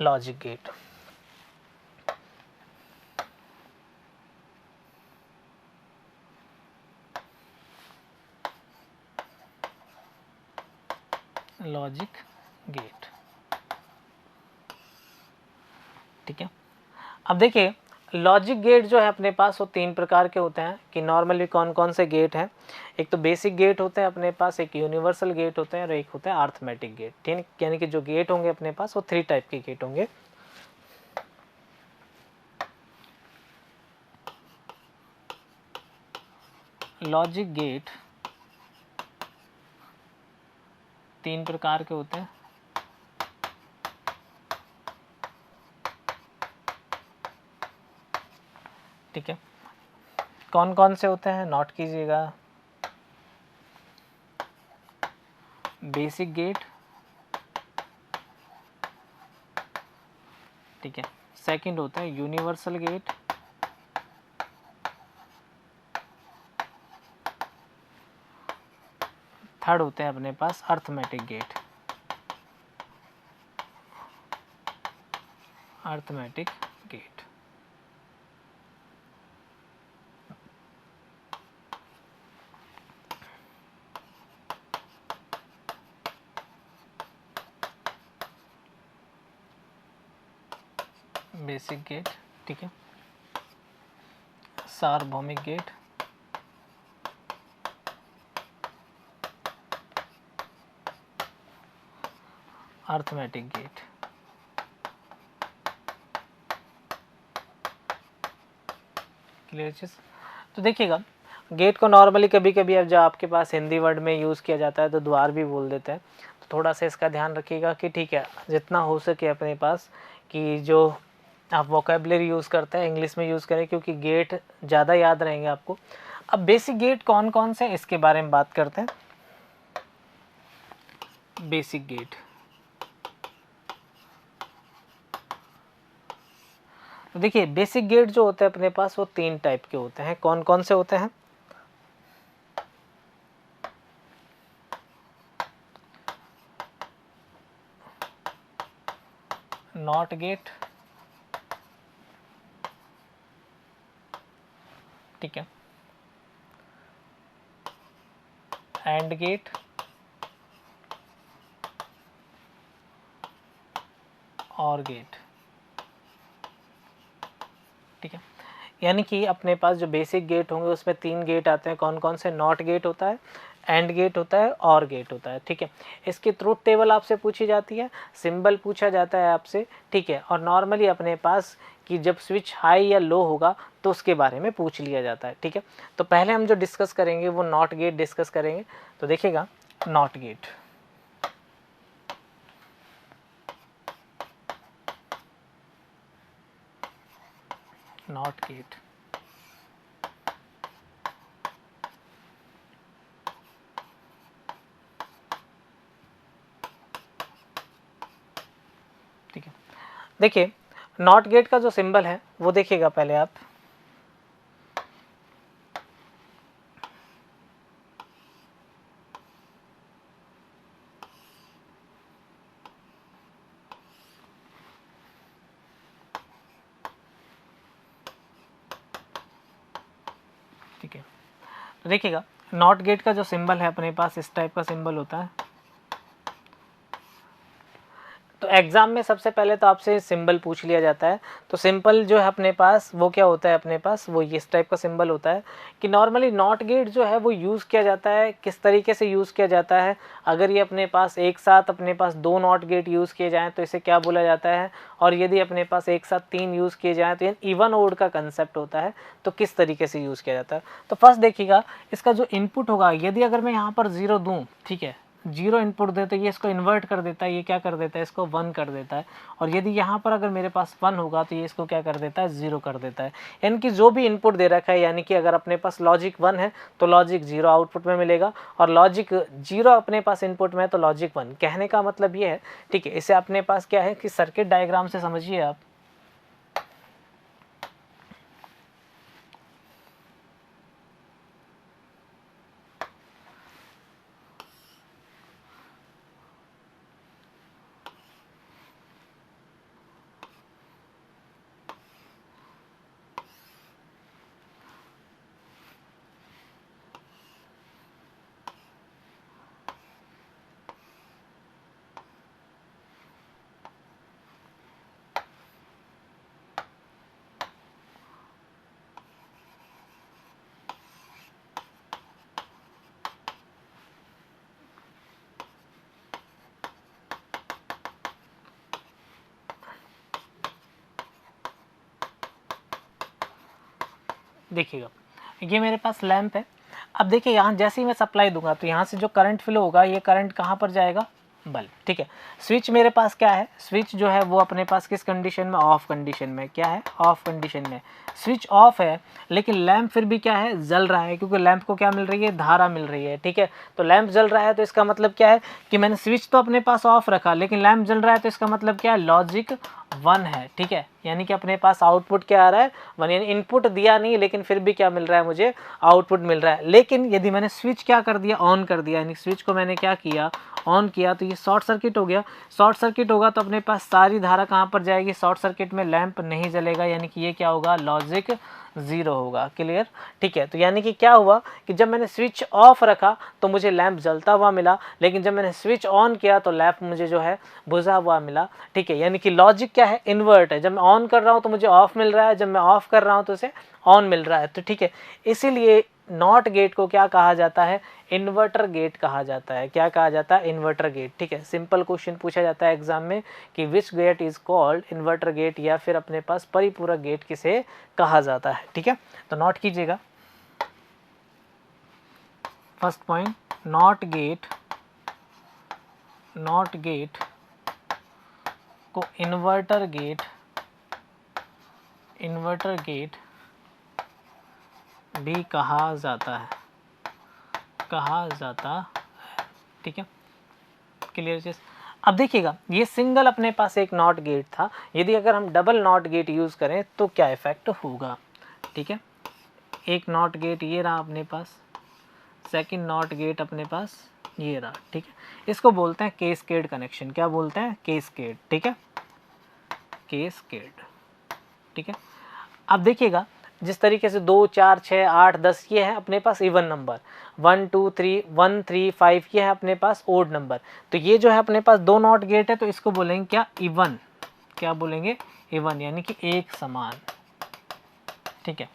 Logic gate. Logic gate, ठीक है। अब देखिए लॉजिक गेट जो है अपने पास वो 3 प्रकार के होते हैं कि नॉर्मली कौन कौन से गेट हैं। एक तो बेसिक गेट होते हैं अपने पास, एक यूनिवर्सल गेट होते हैं और एक होता है अरिथमेटिक गेट, ठीक है। यानी कि जो गेट होंगे अपने पास वो 3 टाइप के गेट होंगे। लॉजिक गेट 3 प्रकार के होते हैं, ठीक है। कौन कौन से होते हैं नोट कीजिएगा। बेसिक गेट, ठीक है। सेकंड होता है यूनिवर्सल गेट, थर्ड होते हैं अपने पास arithmetic gate. Arithmetic gate, basic gate, ठीक है। सार्वभौमिक गेट, अरिथमेटिक गेट। क्लियर चीज़। तो देखिएगा गेट को नॉर्मली कभी कभी अब जब आपके पास हिंदी वर्ड में यूज़ किया जाता है तो द्वार भी बोल देते हैं, तो थोड़ा सा इसका ध्यान रखिएगा कि ठीक है जितना हो सके अपने पास कि जो आप वोकेबलरी यूज़ करते हैं इंग्लिश में यूज़ करें, क्योंकि गेट ज़्यादा याद रहेंगे आपको। अब बेसिक गेट कौन कौन से इसके बारे में बात करते हैं। बेसिक गेट, तो देखिए बेसिक गेट जो होते हैं अपने पास वो 3 टाइप के होते हैं। कौन कौन से होते हैं। नॉट गेट, ठीक है। एंड गेट, और गेट, ठीक है। यानी कि अपने पास जो बेसिक गेट होंगे उसमें 3 गेट आते हैं। कौन कौन से। नॉट गेट होता है, एंड गेट होता है, और गेट होता है, ठीक है। इसकी ट्रुथ टेबल आपसे पूछी जाती है, सिंबल पूछा जाता है आपसे, ठीक है। और नॉर्मली अपने पास कि जब स्विच हाई या लो होगा तो उसके बारे में पूछ लिया जाता है, ठीक है। तो पहले हम जो डिस्कस करेंगे वो नॉट गेट डिस्कस करेंगे। तो देखिएगा नॉट गेट, नॉट गेट, ठीक है। देखिए नॉट गेट का जो सिंबल है वो देखिएगा पहले आप। ठीक है, तो देखिएगा नॉट गेट का जो सिंबल है अपने पास इस टाइप का सिंबल होता है। तो एग्जाम में सबसे पहले तो आपसे सिंबल पूछ लिया जाता है। तो सिंपल जो है अपने पास वो क्या होता है, अपने पास वो इस टाइप का सिंबल होता है कि नॉर्मली नॉट गेट जो है वो यूज़ किया जाता है। किस तरीके से यूज़ किया जाता है, अगर ये अपने पास एक साथ अपने पास 2 नॉट गेट यूज़ किए जाएँ तो इसे क्या बोला जाता है, और यदि अपने पास एक साथ 3 यूज़ किए जाएँ तो इवन ओड का कंसेप्ट होता है। तो किस तरीके से यूज़ किया जाता है। तो फर्स्ट देखिएगा इसका जो इनपुट होगा, यदि अगर मैं यहाँ पर 0 दूँ, ठीक है, 0 इनपुट दे तो ये इसको इन्वर्ट कर देता है, ये क्या कर देता है, इसको 1 कर देता है। और यदि यहाँ पर अगर मेरे पास 1 होगा तो ये इसको क्या कर देता है, 0 कर देता है। यानी कि जो भी इनपुट दे रखा है, यानी कि अगर अपने पास लॉजिक 1 है तो लॉजिक 0 आउटपुट में मिलेगा, और लॉजिक 0 अपने पास इनपुट में है तो लॉजिक 1। कहने का मतलब ये है, ठीक है। इसे अपने पास क्या है कि सर्किट डायग्राम से समझिए आप। देखिएगा ये मेरे पास लैंप है। अब देखिए यहाँ जैसे ही मैं सप्लाई दूंगा तो यहाँ से जो करंट फ्लो होगा ये करंट कहाँ पर जाएगा, बल्ब, ठीक है। स्विच मेरे पास क्या है, स्विच जो है वो अपने पास किस कंडीशन में, ऑफ कंडीशन में, क्या है, ऑफ कंडीशन में। स्विच ऑफ है लेकिन लैंप फिर भी क्या है, जल रहा है, क्योंकि लैंप को क्या मिल रही है, धारा मिल रही है, ठीक है। तो लैंप जल रहा है तो इसका मतलब क्या है कि मैंने स्विच तो अपने पास ऑफ रखा लेकिन लैंप जल रहा है, तो इसका मतलब क्या है, लॉजिक 1 है, ठीक है। यानी कि अपने पास आउटपुट क्या आ रहा है, 1, यानी इनपुट दिया नहीं लेकिन फिर भी क्या मिल रहा है, मुझे आउटपुट मिल रहा है। लेकिन यदि मैंने स्विच क्या कर दिया, ऑन कर दिया, यानी स्विच को मैंने क्या किया, ऑन किया, तो ये शॉर्ट सर्किट हो गया। शॉर्ट सर्किट होगा तो अपने पास सारी धारा कहाँ पर जाएगी, शॉर्ट सर्किट में लैंप नहीं जलेगा, यानी कि ये क्या होगा, लॉजिक 0 होगा। क्लियर, ठीक है। तो यानी कि क्या हुआ कि जब मैंने स्विच ऑफ रखा तो मुझे लैंप जलता हुआ मिला, लेकिन जब मैंने स्विच ऑन किया तो लैंप मुझे जो है बुझा हुआ मिला, ठीक है। यानी कि लॉजिक क्या है, इन्वर्ट है। जब मैं ऑन कर रहा हूँ तो मुझे ऑफ मिल रहा है, जब मैं ऑफ कर रहा हूँ तो उसे ऑन मिल रहा है, तो ठीक है। इसीलिए नॉट गेट को क्या कहा जाता है, इन्वर्टर गेट कहा जाता है। क्या कहा जाता है, इन्वर्टर गेट, ठीक है। सिंपल क्वेश्चन पूछा जाता है एग्जाम में कि which gate is called inverter gate, या फिर अपने पास परिपूरक गेट किसे कहा जाता है, ठीक है। तो नोट कीजिएगा फर्स्ट पॉइंट, नॉट गेट को इन्वर्टर गेट भी कहा जाता है, ठीक है। क्लियर चीज। अब देखिएगा ये सिंगल अपने पास एक नॉट गेट था, यदि अगर हम डबल नॉट गेट यूज करें तो क्या इफेक्ट होगा, ठीक है। एक नॉट गेट ये रहा अपने पास, सेकंड नॉट गेट अपने पास ये रहा, ठीक है। इसको बोलते हैं कैस्केड कनेक्शन। क्या बोलते हैं, कैस्केड, ठीक है, कैस्केड, ठीक है। अब देखिएगा जिस तरीके से 2, 4, 6, 8, 10 ये है अपने पास इवन नंबर, 1, 2, 3, 1, 3, 5 ये है अपने पास ओड नंबर। तो ये जो है अपने पास दो नॉट गेट है तो इसको बोलेंगे क्या, इवन। क्या बोलेंगे, इवन, यानी कि एक समान, ठीक है।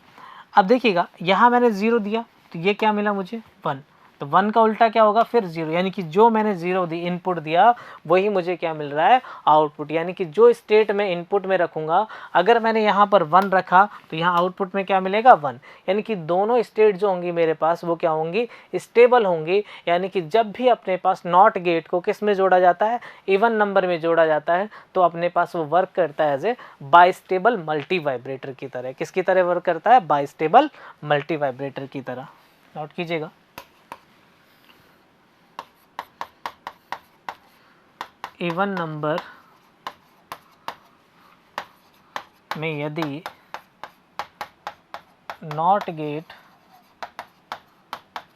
अब देखिएगा यहाँ मैंने 0 दिया तो ये क्या मिला मुझे, 1। तो 1 का उल्टा क्या होगा, फिर 0, यानी कि जो मैंने 0 दी इनपुट दिया वही मुझे क्या मिल रहा है, आउटपुट। यानी कि जो स्टेट में इनपुट में रखूंगा, अगर मैंने यहाँ पर 1 रखा तो यहाँ आउटपुट में क्या मिलेगा, 1। यानी कि दोनों स्टेट जो होंगी मेरे पास वो क्या होंगी, स्टेबल होंगी। यानी कि जब भी अपने पास नॉट गेट को किस में जोड़ा जाता है, इवन नंबर में जोड़ा जाता है, तो अपने पास वो वर्क करता है as a bistable multivibrator की तरह। किसकी तरह वर्क करता है, बाइस्टेबल मल्टी वाइब्रेटर की तरह। नोट कीजिएगा, इवन नंबर में यदि नॉट गेट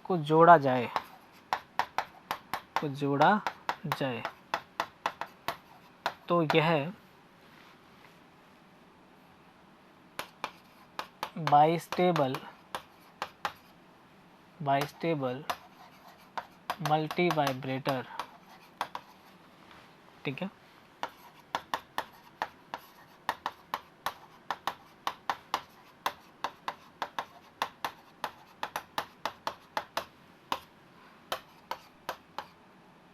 को जोड़ा जाए तो यह बाइस्टेबल मल्टी वाइब्रेटर, ठीक है।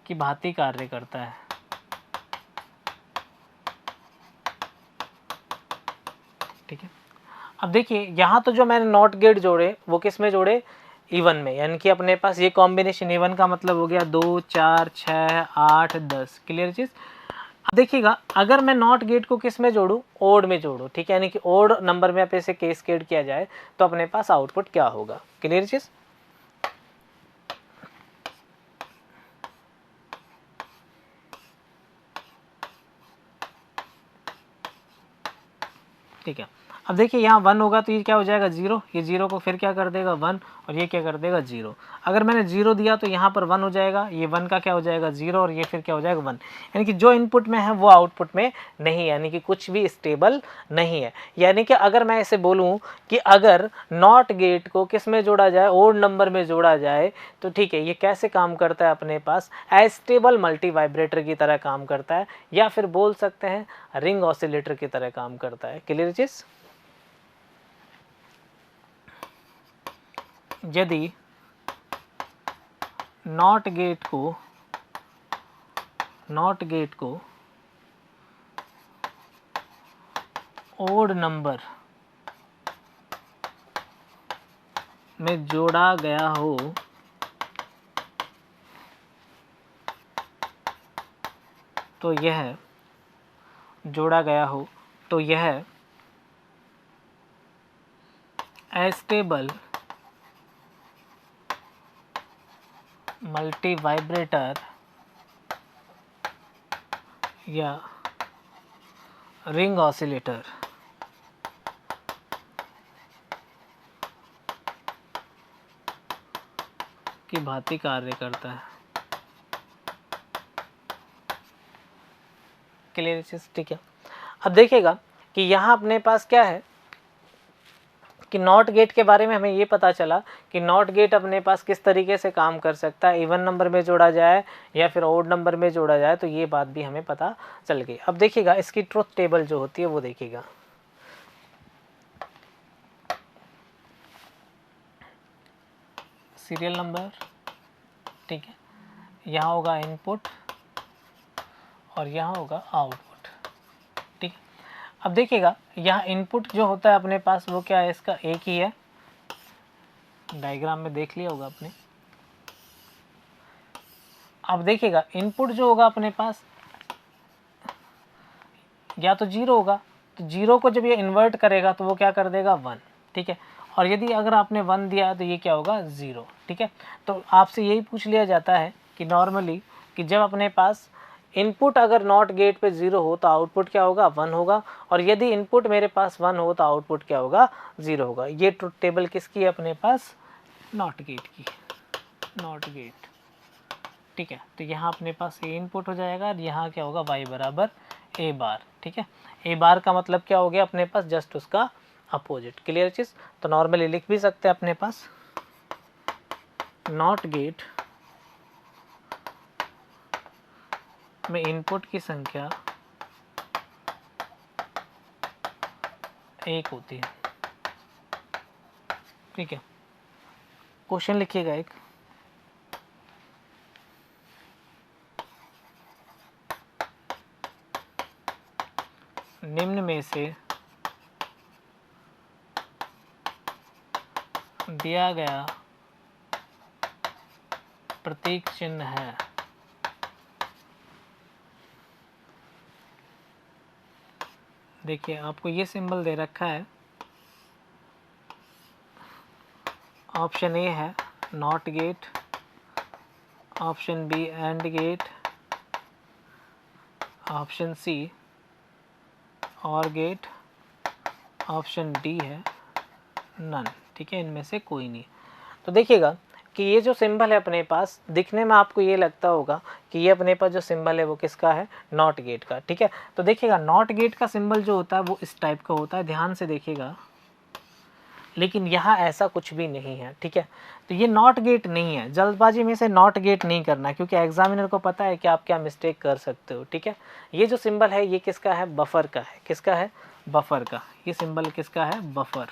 की भांति कार्य करता है, ठीक है। अब देखिए यहाँ तो जो मैंने नॉट गेट जोड़े वो किस में जोड़े, इवन में, यानी कि अपने पास ये कॉम्बिनेशन इवन का मतलब हो गया 2, 4, 6, 8, 10। क्लियर चीज। अब देखिएगा अगर मैं नॉट गेट को किस में जोड़ूं, ओड में जोड़ूं, ठीक है, यानी कि ओड नंबर में इसे कैस्केड किया जाए तो अपने पास आउटपुट क्या होगा। क्लियर चीज। ठीक है। अब देखिए यहाँ 1 होगा तो ये क्या हो जाएगा, 0। ये 0 को फिर क्या कर देगा, 1, और ये क्या कर देगा, 0। अगर मैंने 0 दिया तो यहाँ पर 1 हो जाएगा, ये 1 का क्या हो जाएगा, 0, और ये फिर क्या हो जाएगा, 1। यानी कि जो इनपुट में है वो आउटपुट में नहीं है, यानी कि कुछ भी स्टेबल नहीं है। यानी कि अगर मैं ऐसे बोलूँ कि अगर नॉट गेट को किस में जोड़ा जाए, ओड नंबर में जोड़ा जाए, तो ठीक है, ये कैसे काम करता है, अपने पास एस्टेबल मल्टी वाइब्रेटर की तरह काम करता है, या फिर बोल सकते हैं रिंग ऑसिलेटर की तरह काम करता है। क्लियर चीज। यदि नॉट गेट को ओड नंबर में जोड़ा गया हो तो यह अस्टेबल मल्टी वाइब्रेटर या रिंग ऑसिलेटर की भांति कार्य करता है। क्लियर चीज, ठीक है। अब देखिएगा कि यहाँ अपने पास क्या है कि नॉट गेट के बारे में हमें ये पता चला कि नॉट गेट अपने पास किस तरीके से काम कर सकता है, इवन नंबर में जोड़ा जाए या फिर ओड नंबर में जोड़ा जाए, तो ये बात भी हमें पता चल गई। अब देखिएगा इसकी ट्रुथ टेबल जो होती है वो देखिएगा। सीरियल नंबर, ठीक है, यहाँ होगा इनपुट और यहाँ होगा आउटपुट, ठीक है। अब देखिएगा यहाँ इनपुट जो होता है अपने पास वो क्या है, इसका एक ही है, डायग्राम में देख लिया होगा आपने। अब देखिएगा इनपुट जो होगा अपने पास या तो 0 होगा, तो 0 को जब ये इन्वर्ट करेगा तो वो क्या कर देगा 1, ठीक है। और यदि अगर आपने 1 दिया तो ये क्या होगा 0, ठीक है। तो आपसे यही पूछ लिया जाता है कि नॉर्मली कि जब अपने पास इनपुट अगर नॉट गेट पे 0 हो तो आउटपुट क्या होगा 1 होगा, और यदि इनपुट मेरे पास 1 हो तो आउटपुट क्या होगा 0 होगा। ये ट्रुथ टेबल किसकी है अपने पास, नॉट गेट की, नॉट गेट, ठीक है। तो यहाँ अपने पास ए इनपुट हो जाएगा और यहाँ क्या होगा y बराबर ए बार, ठीक है। ए बार का मतलब क्या हो गया अपने पास, जस्ट उसका अपोजिट। क्लियर चीज, तो नॉर्मली लिख भी सकते हैं अपने पास नॉट गेट में इनपुट की संख्या 1 होती है, ठीक है। क्वेश्चन लिखिएगा एक, निम्न में से दिया गया प्रतीक चिन्ह है देखिए आपको ये सिंबल दे रखा है, ऑप्शन ए है NOT gate, option B AND gate, option C OR gate, option D है नन, ठीक है। इनमें से कोई नहीं। तो देखिएगा कि ये जो सिंबल है अपने पास दिखने में आपको ये लगता होगा कि ये अपने पास जो सिंबल है वो किसका है, नॉट गेट का, ठीक है। तो देखिएगा नॉट गेट का सिंबल जो होता है वो इस टाइप का होता है, ध्यान से देखिएगा, लेकिन यहाँ ऐसा कुछ भी नहीं है, ठीक है। तो ये नॉट गेट नहीं है, जल्दबाजी में से नॉट गेट नहीं करना, क्योंकि एग्जामिनर को पता है कि आप क्या मिस्टेक कर सकते हो, ठीक है। ये जो सिंबल है ये किसका है, बफर का है, किसका है, बफर का। ये सिंबल किसका है, बफर,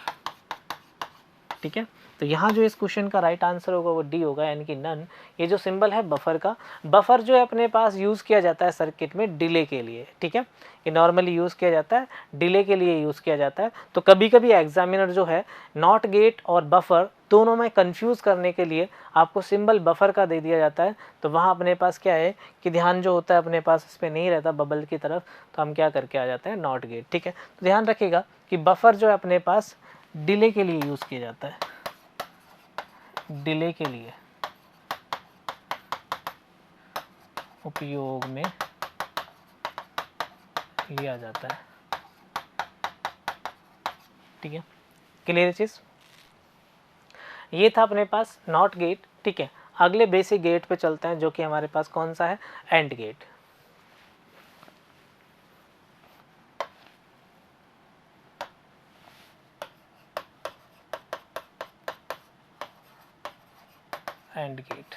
ठीक है। तो यहाँ जो इस क्वेश्चन का राइट आंसर होगा वो डी होगा, यानी कि नन। ये जो सिंबल है बफर का, बफर जो है अपने पास यूज़ किया जाता है सर्किट में डिले के लिए, ठीक है। ये नॉर्मली यूज़ किया जाता है डिले के लिए यूज़ किया जाता है। तो कभी कभी एग्जामिनर जो है नॉट गेट और बफर दोनों में कंफ्यूज करने के लिए आपको सिंबल बफर का दे दिया जाता है, तो वहाँ अपने पास क्या है कि ध्यान जो होता है अपने पास इस पर नहीं रहता बबल की तरफ, तो हम क्या करके आ जाते हैं नॉट गेट, ठीक है। तो ध्यान रखिएगा कि बफर जो है अपने पास डिले के लिए यूज़ किया जाता है, डिले के लिए उपयोग में लिया जाता है, ठीक है। क्लियर चीज, ये था अपने पास नॉट गेट, ठीक है। अगले बेसिक गेट पे चलते हैं जो कि हमारे पास कौन सा है, एंड गेट। एंड गेट,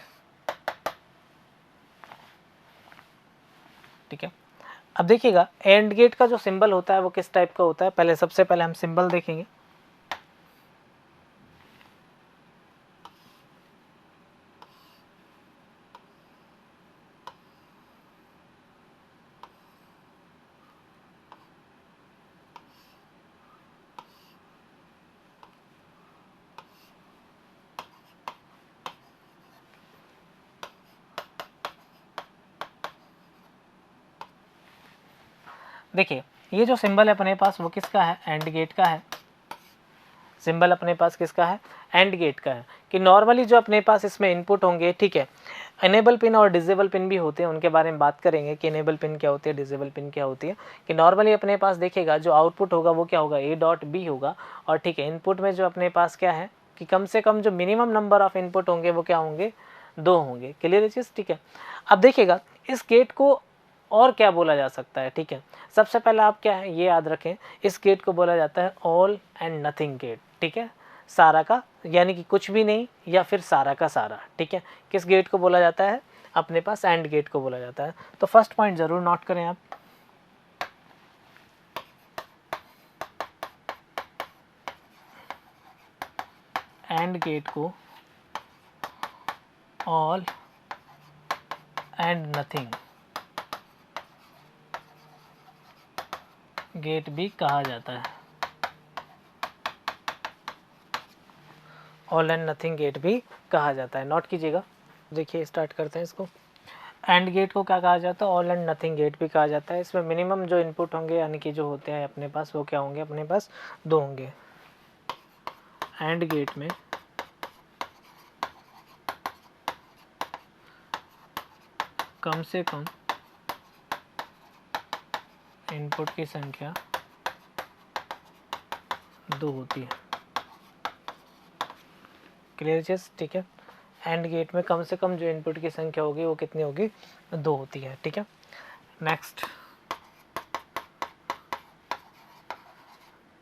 ठीक है। अब देखिएगा एंड गेट का जो सिंबल होता है वो किस टाइप का होता है, पहले सबसे पहले हम सिंबल देखेंगे। देखिए ये जो सिंबल है अपने पास वो किसका है, एंड गेट का है। सिंबल अपने पास किसका है, एंड गेट का है। कि नॉर्मली जो अपने पास इसमें इनपुट होंगे, ठीक है, इनेबल पिन और डिसेबल पिन भी होते हैं, उनके बारे में बात करेंगे कि इनेबल पिन क्या होती है, डिसेबल पिन क्या होती है। कि नॉर्मली अपने पास देखिएगा जो आउटपुट होगा वो क्या होगा, A.B होगा। और ठीक है, इनपुट में जो अपने पास क्या है कि कम से कम जो मिनिमम नंबर ऑफ इनपुट होंगे वो क्या होंगे, 2 होंगे। क्लियर है चीज़, ठीक है। अब देखिएगा इस गेट को और क्या बोला जा सकता है, ठीक है। सबसे पहले आप क्या है ये याद रखें, इस गेट को बोला जाता है ऑल एंड नथिंग गेट, ठीक है। सारा का यानी कि कुछ भी नहीं या फिर सारा का सारा, ठीक है। किस गेट को बोला जाता है, अपने पास एंड गेट को बोला जाता है। तो फर्स्ट पॉइंट ज़रूर नोट करें आप, एंड गेट को ऑल एंड नथिंग गेट भी कहा जाता है, ऑल एंड नथिंग गेट भी कहा जाता है। नोट कीजिएगा, देखिए स्टार्ट करते हैं इसको। एंड गेट को क्या कहा जाता है, ऑल एंड नथिंग गेट भी कहा जाता है। इसमें मिनिमम जो इनपुट होंगे यानी कि जो होते हैं अपने पास वो क्या होंगे, अपने पास 2 होंगे। एंड गेट में कम से कम इनपुट की संख्या 2 होती है। क्लियर चीज़, ठीक है। एंड गेट में कम से कम जो इनपुट की संख्या होगी वो कितनी होगी, 2 होती है, ठीक है। नेक्स्ट,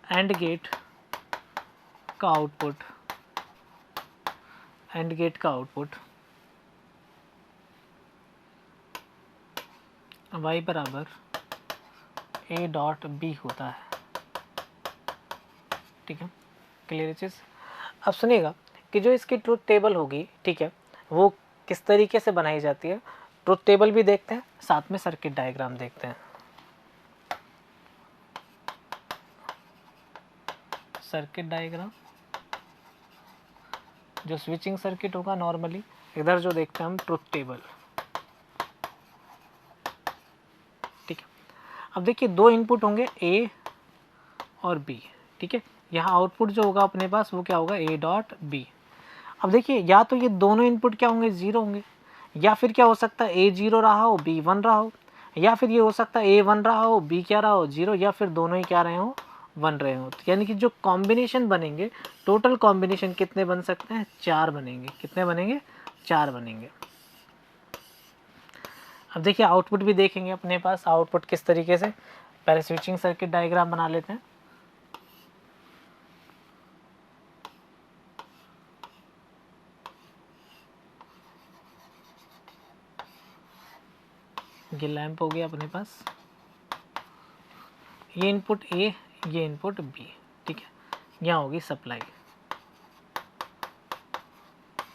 एंड गेट का आउटपुट, एंड गेट का आउटपुट y बराबर A.B होता है, ठीक है। क्लियर चीज़। अब सुनिएगा कि जो इसकी ट्रुथ टेबल होगी, ठीक है, वो किस तरीके से बनाई जाती है। ट्रुथ टेबल भी देखते हैं, साथ में सर्किट डायग्राम देखते हैं। सर्किट डायग्राम, जो स्विचिंग सर्किट होगा नॉर्मली, इधर जो देखते हैं हम ट्रुथ टेबल, ठीक है। अब देखिए 2 इनपुट होंगे A और B, ठीक है। यहाँ आउटपुट जो होगा अपने पास वो क्या होगा, A.B। अब देखिए या तो ये दोनों इनपुट क्या होंगे, 0 होंगे, या फिर क्या हो सकता है A 0 रहा हो, B 1 रहा हो, या फिर ये हो सकता है A 1 रहा हो, B क्या रहा हो, 0, या फिर दोनों ही क्या रहे हो, 1 रहे हो। तो यानी कि जो कॉम्बिनेशन बनेंगे, टोटल कॉम्बिनेशन कितने बन सकते हैं, 4 बनेंगे। कितने बनेंगे, 4 बनेंगे। अब देखिए आउटपुट भी देखेंगे अपने पास, आउटपुट किस तरीके से, पहले स्विचिंग सर्किट डायग्राम बना लेते हैं। ये लैंप हो गया अपने पास, ये इनपुट A, ये इनपुट B, ठीक है। यहाँ होगी सप्लाई,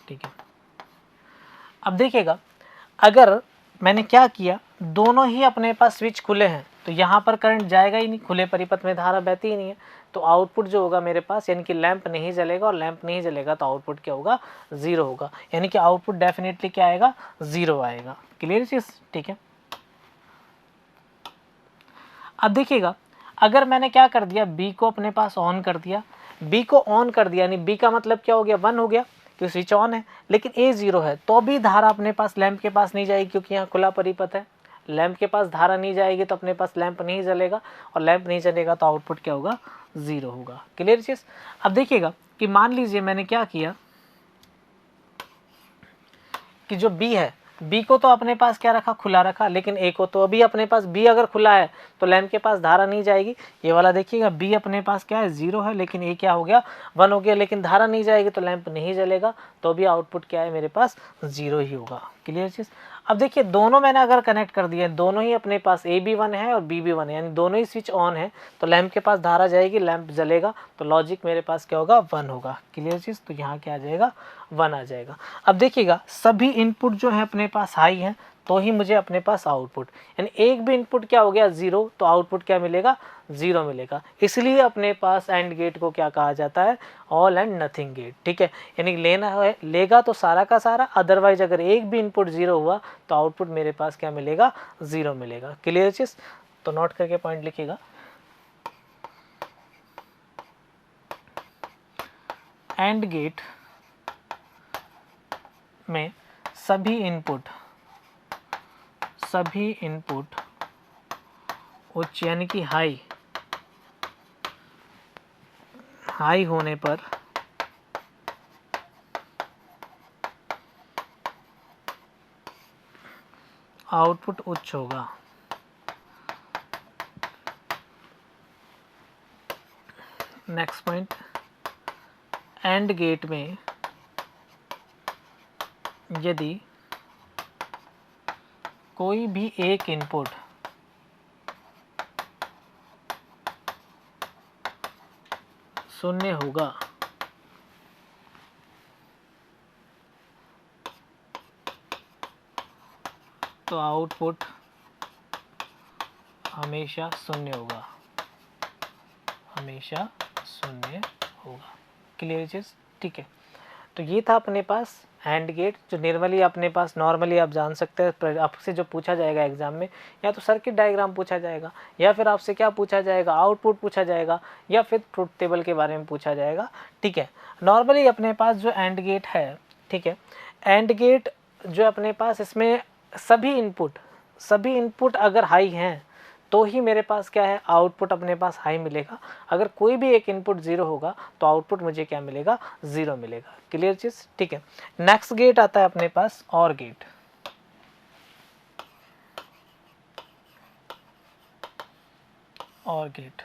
ठीक है। अब देखिएगा अगर मैंने क्या किया, दोनों ही अपने पास स्विच खुले हैं तो यहाँ पर करंट जाएगा ही नहीं, खुले परिपथ में धारा बहती ही नहीं है। तो आउटपुट जो होगा मेरे पास, यानी कि लैंप नहीं जलेगा, और लैंप नहीं जलेगा तो आउटपुट क्या होगा, 0 होगा। यानी कि आउटपुट डेफिनेटली क्या आएगा, 0 आएगा। क्लियर चीज़, ठीक है। अब देखिएगा अगर मैंने क्या कर दिया, B को अपने पास ऑन कर दिया, B को ऑन कर दिया, यानी B का मतलब क्या हो गया, 1 हो गया क्योंकि स्विच ऑन है। लेकिन A 0 है तो भी धारा अपने पास लैंप के पास नहीं जाएगी, क्योंकि यहाँ खुला परिपथ है। लैंप के पास धारा नहीं जाएगी तो अपने पास लैंप नहीं जलेगा, और लैंप नहीं जलेगा तो आउटपुट क्या होगा, 0 होगा। क्लियर चीज़। अब देखिएगा कि मान लीजिए मैंने क्या किया कि जो B है, B को तो अपने पास क्या रखा, खुला रखा, लेकिन A को तो अभी अपने पास B अगर खुला है तो लैंप के पास धारा नहीं जाएगी। ये वाला देखिएगा B अपने पास क्या है, 0 है, लेकिन A क्या हो गया, 1 हो गया, लेकिन धारा नहीं जाएगी तो लैंप नहीं जलेगा, तो भी आउटपुट क्या है मेरे पास, 0 ही होगा। क्लियर चीज़। अब देखिए दोनों मैंने अगर कनेक्ट कर दिए, दोनों ही अपने पास A भी 1 है और B भी 1 है, यानी दोनों ही स्विच ऑन है, तो लैंप के पास धारा जाएगी, लैंप जलेगा, तो लॉजिक मेरे पास क्या होगा, 1 होगा। क्लियर चीज़। तो यहाँ क्या आ जाएगा, 1 आ जाएगा। अब देखिएगा सभी इनपुट जो है अपने पास हाई है तो ही मुझे अपने पास आउटपुट, यानी एक भी इनपुट क्या हो गया, 0, तो आउटपुट क्या मिलेगा, 0 मिलेगा। इसलिए अपने पास एंड गेट को क्या कहा जाता है, ऑल एंड नथिंग गेट, ठीक है। यानी लेना है, लेगा तो सारा का सारा, अदरवाइज अगर एक भी इनपुट 0 हुआ तो आउटपुट मेरे पास क्या मिलेगा, 0 मिलेगा। क्लियर चीज़। तो नोट करके पॉइंट लिखिएगा। एंड गेट में सभी इनपुट उच्च यानी कि हाई होने पर आउटपुट उच्च होगा। नेक्स्ट पॉइंट, एंड गेट में यदि कोई भी एक इनपुट शून्य होगा तो आउटपुट हमेशा शून्य होगा, हमेशा शून्य होगा। क्लियर चीज, ठीक है। तो ये था अपने पास एंड गेट, जो नॉर्मली आप जान सकते हैं। आपसे जो पूछा जाएगा एग्जाम में, या तो सर्किट डायग्राम पूछा जाएगा, या फिर आपसे क्या पूछा जाएगा, आउटपुट पूछा जाएगा, या फिर ट्रुथ टेबल के बारे में पूछा जाएगा, ठीक है। नॉर्मली अपने पास जो एंड गेट है, ठीक है, एंड गेट जो अपने पास, इसमें सभी इनपुट अगर हाई हैं तो ही मेरे पास क्या है, आउटपुट अपने पास हाई मिलेगा। अगर कोई भी एक इनपुट जीरो होगा तो आउटपुट मुझे क्या मिलेगा, जीरो मिलेगा। क्लियर चीज, ठीक है। नेक्स्ट गेट आता है अपने पास और गेट। और गेट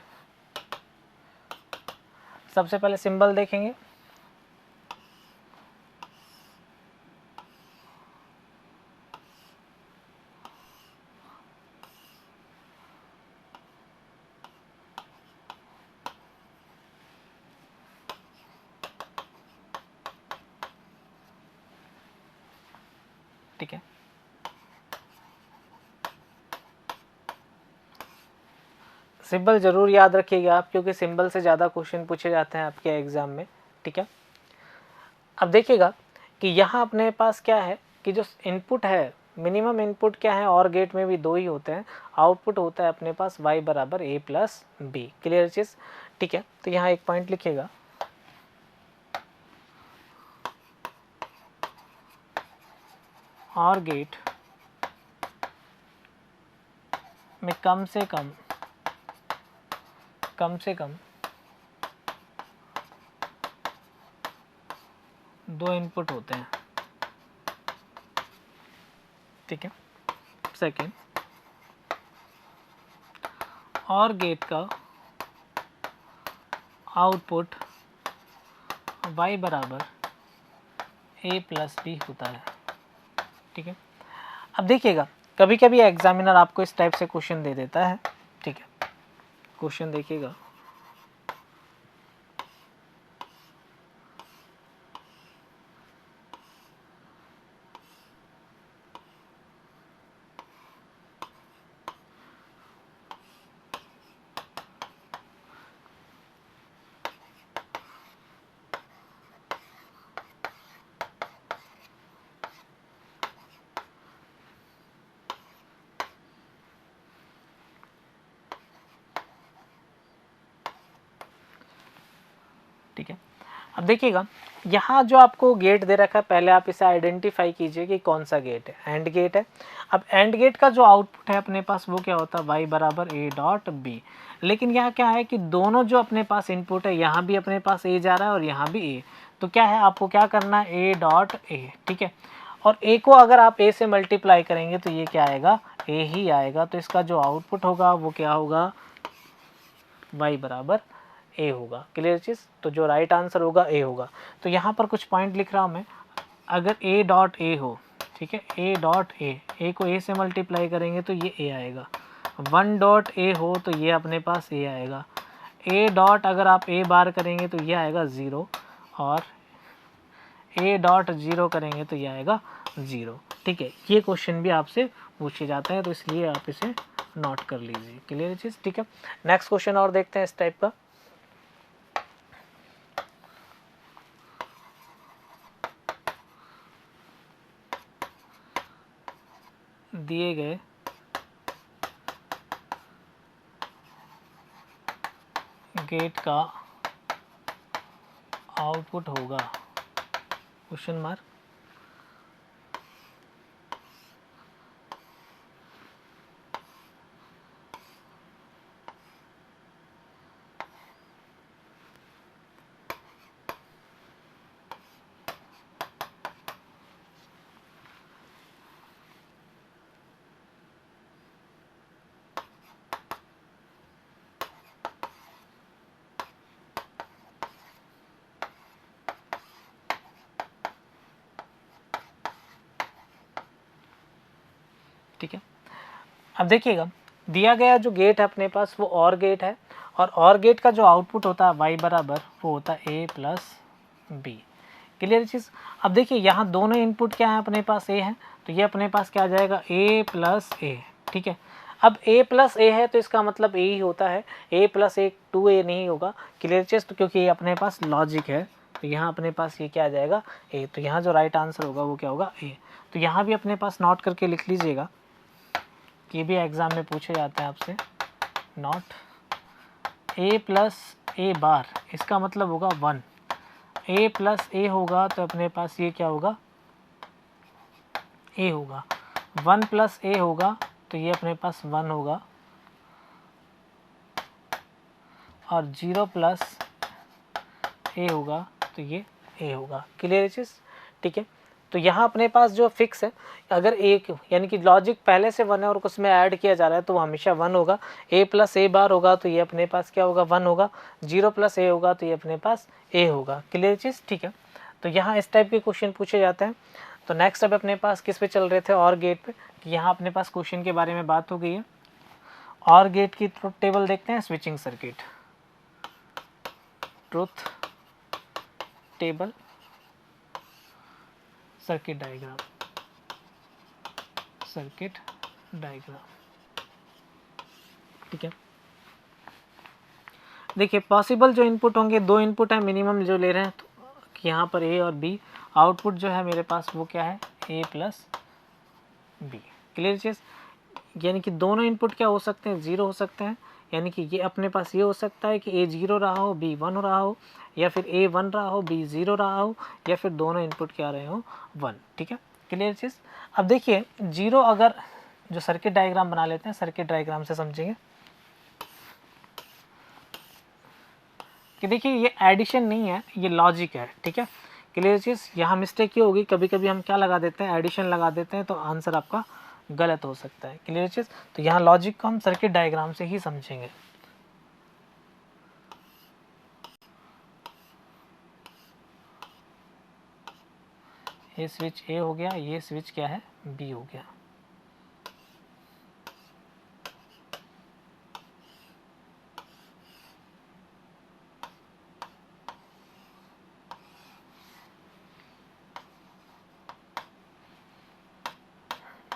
सबसे पहले सिंबल देखेंगे। ठीक है, सिंबल जरूर याद रखिएगा आप, क्योंकि सिंबल से ज़्यादा क्वेश्चन पूछे जाते हैं आपके एग्जाम में, ठीक है। अब देखिएगा कि यहाँ अपने पास क्या है कि जो इनपुट है, मिनिमम इनपुट क्या है, और गेट में भी दो ही होते हैं। आउटपुट होता है अपने पास y बराबर a प्लस बी। क्लियर चीज, ठीक है। तो यहाँ एक पॉइंट लिखिएगा, और गेट में कम से कम दो इनपुट होते हैं, ठीक है। सेकेंड, और गेट का आउटपुट y बराबर a प्लस बी होता है, ठीक है। अब देखिएगा, कभी कभी एग्जामिनर आपको इस टाइप से क्वेश्चन दे देता है, ठीक है। क्वेश्चन देखिएगा, ठीक है। अब देखिएगा, यहाँ जो आपको गेट दे रखा है, पहले आप इसे आइडेंटिफाई कीजिए कि कौन सा गेट है। एंड गेट है। अब एंड गेट का जो आउटपुट है अपने पास, वो क्या होता है, y बराबर a डॉट बी। लेकिन यहाँ क्या है कि दोनों जो अपने पास इनपुट है, यहाँ भी अपने पास a जा रहा है और यहाँ भी a, तो क्या है, आपको क्या करना है, a डॉट a, ठीक है। और a को अगर आप a से मल्टीप्लाई करेंगे तो ये क्या आएगा, a ही आएगा। तो इसका जो आउटपुट होगा वो क्या होगा, y बराबर ए होगा। क्लियर चीज़, तो जो राइट आंसर होगा ए होगा। तो यहाँ पर कुछ पॉइंट लिख रहा हूँ मैं, अगर ए डॉट ए हो, ठीक है, ए डॉट ए को ए से मल्टीप्लाई करेंगे तो ये ए आएगा। 1 डॉट ए हो तो ये अपने पास ए आएगा। ए डॉट अगर आप ए बार करेंगे तो ये आएगा 0, और ए डॉट 0 करेंगे तो ये आएगा 0, ठीक है। ये क्वेश्चन भी आपसे पूछे जाते हैं, तो इसलिए आप इसे नोट कर लीजिए। क्लियर चीज़, ठीक है। नेक्स्ट क्वेश्चन और देखते हैं इस टाइप का। दिए गए गेट का आउटपुट होगा क्वेश्चन मार्क। ठीक है, अब देखिएगा दिया गया जो गेट है अपने पास वो और गेट है, और गेट का जो आउटपुट होता है y बराबर वो होता है a प्लस बी। क्लियर चीज़। अब देखिए यहाँ दोनों इनपुट क्या है अपने पास a है, तो ये अपने पास क्या आ जाएगा a प्लस ए। ठीक है, अब a प्लस ए है तो इसका मतलब a ही होता है, a प्लस ए 2a नहीं होगा। क्लियर चीज़, तो क्योंकि ये अपने पास लॉजिक है तो यहाँ अपने पास ये क्या आ जाएगा a, तो यहाँ जो राइट आंसर होगा वो क्या होगा a। तो यहाँ भी अपने पास नोट करके लिख लीजिएगा, ये भी एग्ज़ाम में पूछे जाते हैं आपसे। नॉट a प्लस ए बार, इसका मतलब होगा 1, a प्लस ए होगा तो अपने पास ये क्या होगा a होगा, 1 प्लस ए होगा तो ये अपने पास 1 होगा, और 0 प्लस ए होगा तो ये a होगा। क्लियर चीज़। ठीक है, तो यहाँ अपने पास जो फिक्स है, अगर एक यानी कि लॉजिक पहले से 1 है और उसमें ऐड किया जा रहा है तो वो हमेशा 1 होगा। a प्लस ए बार होगा तो ये अपने पास क्या होगा 1 होगा, 0 प्लस ए होगा तो ये अपने पास a होगा। क्लियर चीज़। ठीक है, तो यहाँ इस टाइप के क्वेश्चन पूछे जाते हैं। तो नेक्स्ट अब अपने पास किस पे चल रहे थे, और गेट पे। कि यहाँ अपने पास क्वेश्चन के बारे में बात हो गई है। और गेट की ट्रुथ टेबल देखते हैं, switching circuit, truth table, circuit diagram, circuit diagram. ठीक है, देखिए पॉसिबल जो इनपुट होंगे, 2 इनपुट है मिनिमम जो ले रहे हैं, तो यहाँ पर ए और बी। आउटपुट जो है मेरे पास वो क्या है ए प्लस बी। क्लियर चीज़, यानी कि दोनों इनपुट क्या हो सकते हैं 0 हो सकते हैं, यानी कि ये अपने पास ये हो सकता है कि ए 0 रहा हो बी 1 रहा हो, या फिर ए 1 रहा हो बी 0 रहा हो, या फिर दोनों इनपुट क्या रहे हो 1। ठीक है, क्लियर चीज़। अब देखिए 0 अगर जो सर्किट डायग्राम बना लेते हैं, सर्किट डायग्राम से समझेंगे कि देखिए ये एडिशन नहीं है, ये लॉजिक है। ठीक है, क्लियर चीज़। यहाँ मिस्टेक ये होगी, कभी कभी हम क्या लगा देते हैं एडिशन लगा देते हैं तो आंसर आपका गलत हो सकता है। क्लियर चीज़, तो यहाँ लॉजिक को हम सर्किट डायग्राम से ही समझेंगे। ये स्विच ए हो गया, ये स्विच क्या है बी हो गया।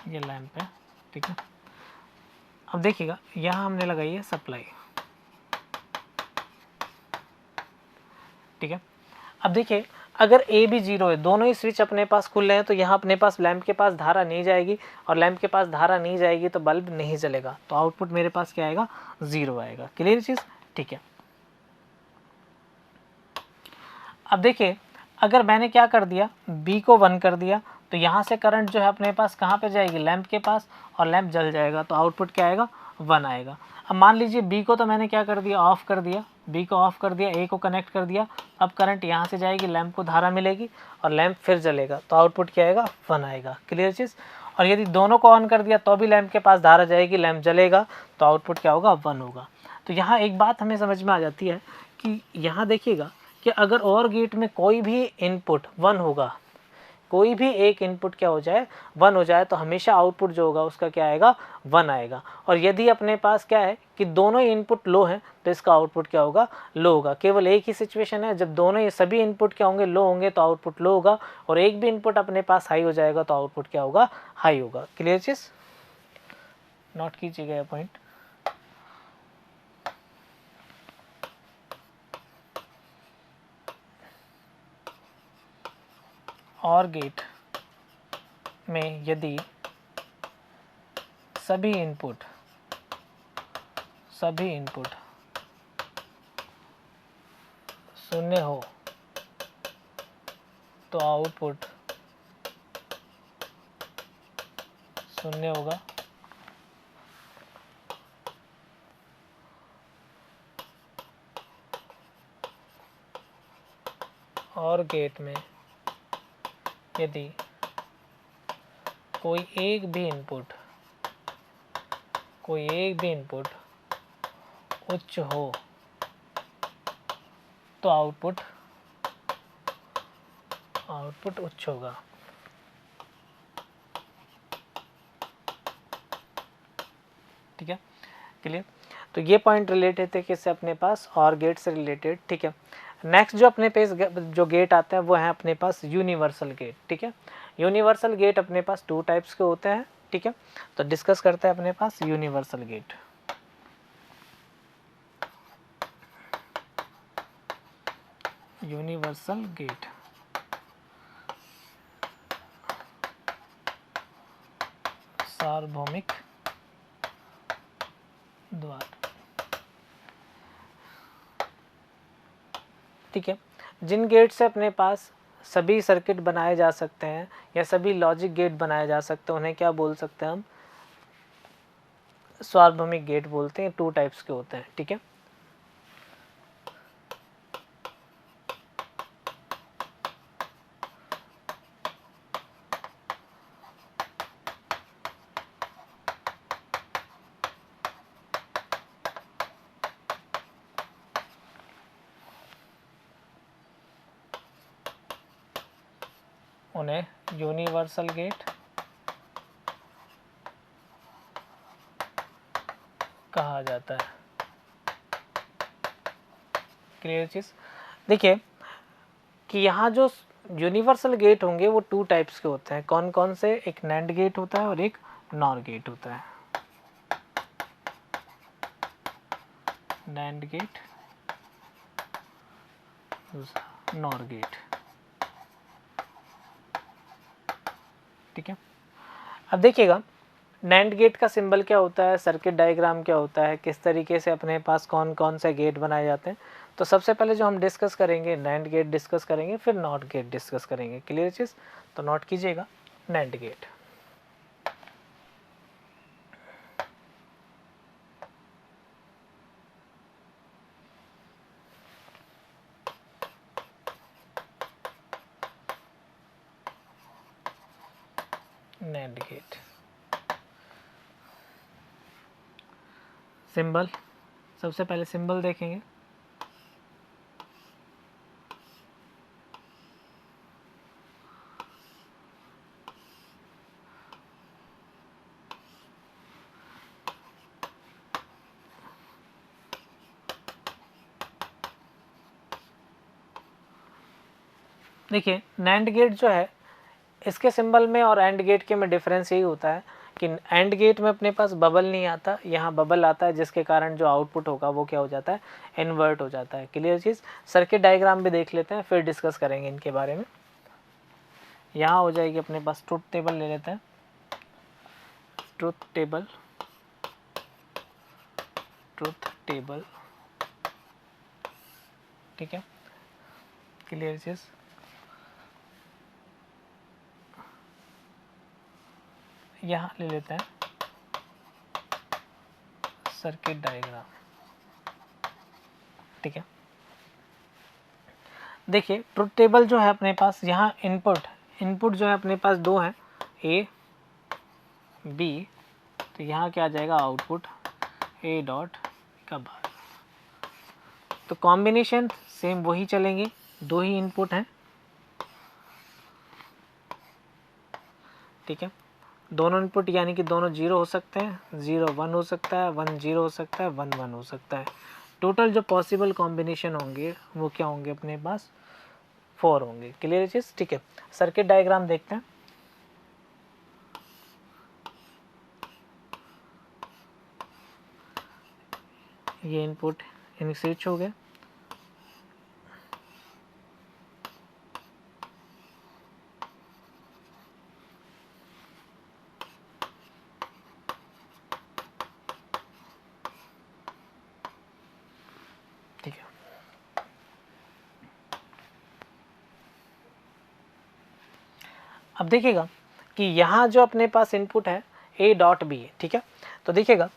ये लैंप है। ठीक है, अब देखिएगा यहाँ हमने लगाई है सप्लाई। ठीक है, अब देखिए अगर ए भी 0 है, दोनों ही स्विच अपने पास खुले हैं, तो यहाँ अपने पास लैंप के पास धारा नहीं जाएगी, और लैंप के पास धारा नहीं जाएगी तो बल्ब नहीं जलेगा, तो आउटपुट मेरे पास क्या आएगा 0 आएगा। क्लियर चीज़। ठीक है, अब देखिए अगर मैंने क्या कर दिया बी को 1 कर दिया, तो यहाँ से करंट जो है अपने पास कहाँ पे जाएगी लैंप के पास, और लैंप जल जाएगा, तो आउटपुट क्या आएगा 1 आएगा। अब मान लीजिए बी को तो मैंने क्या कर दिया ऑफ कर दिया, बी को ऑफ कर दिया, ए को कनेक्ट कर दिया। अब करंट यहाँ से जाएगी, लैंप को धारा मिलेगी और लैंप फिर जलेगा, तो आउटपुट क्या आएगा 1 आएगा। क्लियर चीज़। और यदि दोनों को ऑन कर दिया तो भी लैंप के पास धारा जाएगी, लैंप जलेगा, तो आउटपुट क्या होगा 1 होगा। तो यहाँ एक बात हमें समझ में आ जाती है कि यहाँ देखिएगा कि अगर और गेट में कोई भी इनपुट 1 होगा, कोई भी एक इनपुट क्या हो जाए 1 हो जाए, तो हमेशा आउटपुट जो होगा उसका क्या आएगा 1 आएगा। और यदि अपने पास क्या है कि दोनों ही इनपुट लो हैं तो इसका आउटपुट क्या होगा लो होगा। केवल एक ही सिचुएशन है, जब दोनों ये सभी इनपुट क्या होंगे लो होंगे तो आउटपुट लो होगा, और एक भी इनपुट अपने पास हाई हो जाएगा तो आउटपुट क्या होगा हाई होगा। क्लियर चीज़, नोट कीजिएगा यह पॉइंट। और गेट में यदि सभी इनपुट शून्य हो तो आउटपुट शून्य होगा, और गेट में यदि कोई एक भी इनपुट उच्च हो तो आउटपुट उच्च होगा। ठीक है, क्लियर। तो ये पॉइंट रिलेटेड थे किससे, अपने पास और गेट से रिलेटेड। ठीक है, नेक्स्ट जो अपने पास जो गेट आता है वो है अपने पास यूनिवर्सल गेट। ठीक है, यूनिवर्सल गेट अपने पास 2 टाइप्स के होते हैं। ठीक है, तो डिस्कस करते हैं अपने पास यूनिवर्सल गेट। यूनिवर्सल गेट सार्वभौमिक द्वार। ठीक है, जिन गेट से अपने पास सभी सर्किट बनाए जा सकते हैं या सभी लॉजिक गेट बनाए जा सकते हैं, उन्हें क्या बोल सकते हैं हम, सार्वभौमिक गेट बोलते हैं। 2 टाइप्स के होते हैं। ठीक है, उन्हें यूनिवर्सल गेट कहा जाता है। क्लियर चीज। देखिए कि यहाँ जो यूनिवर्सल गेट होंगे वो 2 टाइप्स के होते हैं। कौन कौन से, एक नैंड गेट होता है और एक नॉर गेट होता है। NAND gate, NOR gate. ठीक है, अब देखिएगा नैंड गेट का सिंबल क्या होता है, सर्किट डायग्राम क्या होता है, किस तरीके से अपने पास कौन कौन से गेट बनाए जाते हैं। तो सबसे पहले जो हम डिस्कस करेंगे नैंड गेट डिस्कस करेंगे, फिर नॉट गेट डिस्कस करेंगे। क्लियर चीज़, तो नोट कीजिएगा NAND gate. NAND gate symbol, सबसे पहले सिंबल देखेंगे। देखिए नैंड गेट जो है इसके सिंबल में और एंड गेट के में डिफरेंस यही होता है कि एंड गेट में अपने पास बबल नहीं आता, यहाँ बबल आता है, जिसके कारण जो आउटपुट होगा वो क्या हो जाता है, इन्वर्ट हो जाता है। क्लियर चीज़। सर्किट डायग्राम भी देख लेते हैं फिर डिस्कस करेंगे इनके बारे में। यहाँ हो जाएगी अपने पास ट्रुथ टेबल, ले लेते हैं ट्रुथ टेबल। ठीक है, क्लियर चीज़। यहाँ ले लेते हैं सर्किट डायग्राम। ठीक है, देखिए ट्रुथ टेबल जो है अपने पास, यहाँ इनपुट जो है अपने पास 2 हैं, ए बी। तो यहाँ क्या आ जाएगा, आउटपुट ए डॉट का बार। तो कॉम्बिनेशन सेम वही चलेंगे, 2 ही इनपुट हैं। ठीक है, दोनों इनपुट यानी कि दोनों 0 हो सकते हैं, 0 1 हो सकता है, 1 0 हो सकता है, 1 1 हो सकता है। टोटल जो पॉसिबल कॉम्बिनेशन होंगे वो क्या होंगे अपने पास, 4 होंगे। क्लियर चीज़। ठीक है, सर्किट डायग्राम देखते हैं। ये इनपुट इन स्विच हो गए। ठीक है, अब देखिएगा कि यहाँ जो अपने पास इनपुट है ए डॉट बी है, ठीक है। तो देखिएगा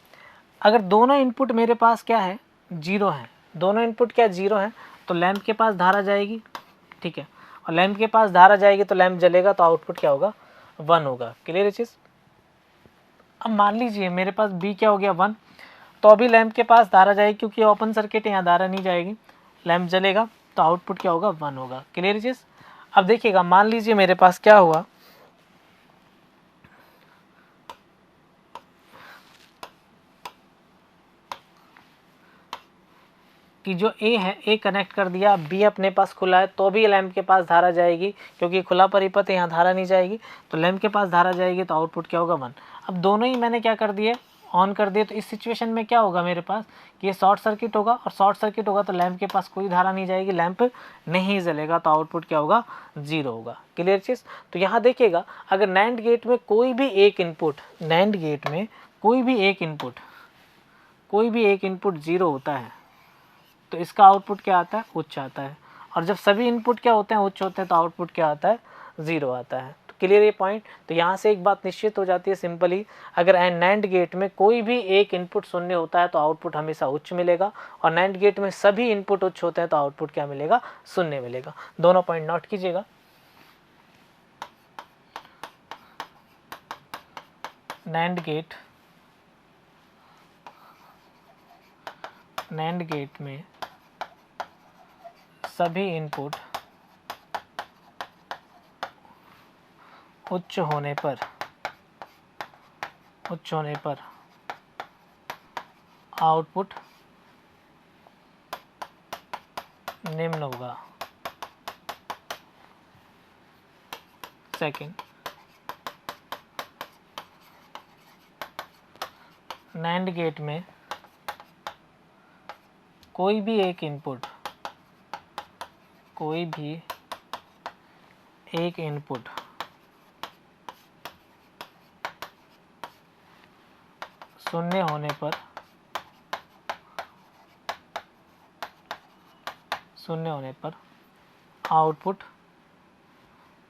अगर दोनों इनपुट मेरे पास क्या है, जीरो है, दोनों इनपुट क्या जीरो है, तो लैंप के पास धारा जाएगी, ठीक है, और लैंप के पास धारा जाएगी तो लैंप जलेगा, तो आउटपुट क्या होगा, 1 होगा। क्लियर है चीज़। अब मान लीजिए मेरे पास बी क्या हो गया, 1, तो अभी लैंप के पास धारा जाएगी, क्योंकि ओपन सर्किट है, यहाँ धारा नहीं जाएगी, लैंप जलेगा, तो आउटपुट क्या होगा, 1 होगा। क्लियर चीज़। अब देखिएगा मान लीजिए मेरे पास क्या हुआ, कि जो ए है, ए कनेक्ट कर दिया, बी अपने पास खुला है, तो भी लैंप के पास धारा जाएगी, क्योंकि खुला परिपथ है, यहाँ धारा नहीं जाएगी, तो लैंप के पास धारा जाएगी, तो आउटपुट क्या होगा, 1। अब दोनों ही मैंने क्या कर दिए, ऑन कर दिए, तो इस सिचुएशन में क्या होगा मेरे पास कि ये शॉर्ट सर्किट होगा, और शॉर्ट सर्किट होगा तो लैंप के पास कोई धारा नहीं जाएगी, लैंप नहीं जलेगा, तो आउटपुट क्या होगा, 0 होगा। क्लियर चीज़। तो यहाँ देखिएगा अगर नैंड गेट में कोई भी एक इनपुट, नैंड गेट में कोई भी एक इनपुट 0 होता है, तो इसका आउटपुट क्या आता है, उच्च आता है, और जब सभी इनपुट क्या होते हैं, उच्च होते हैं, तो आउटपुट क्या आता है, 0 आता है। तो क्लियर ये पॉइंट। तो यहाँ से एक बात निश्चित हो जाती है सिंपली, अगर नैंड गेट में कोई भी एक इनपुट शून्य होता है तो आउटपुट हमेशा उच्च मिलेगा, और नैंड गेट में सभी इनपुट उच्च होते हैं तो आउटपुट क्या मिलेगा, शून्य मिलेगा। दोनों पॉइंट नोट कीजिएगा। नैंड गेट में सभी इनपुट उच्च होने पर आउटपुट निम्न होगा। सेकंड, नैंड गेट में कोई भी एक इनपुट शून्य होने पर आउटपुट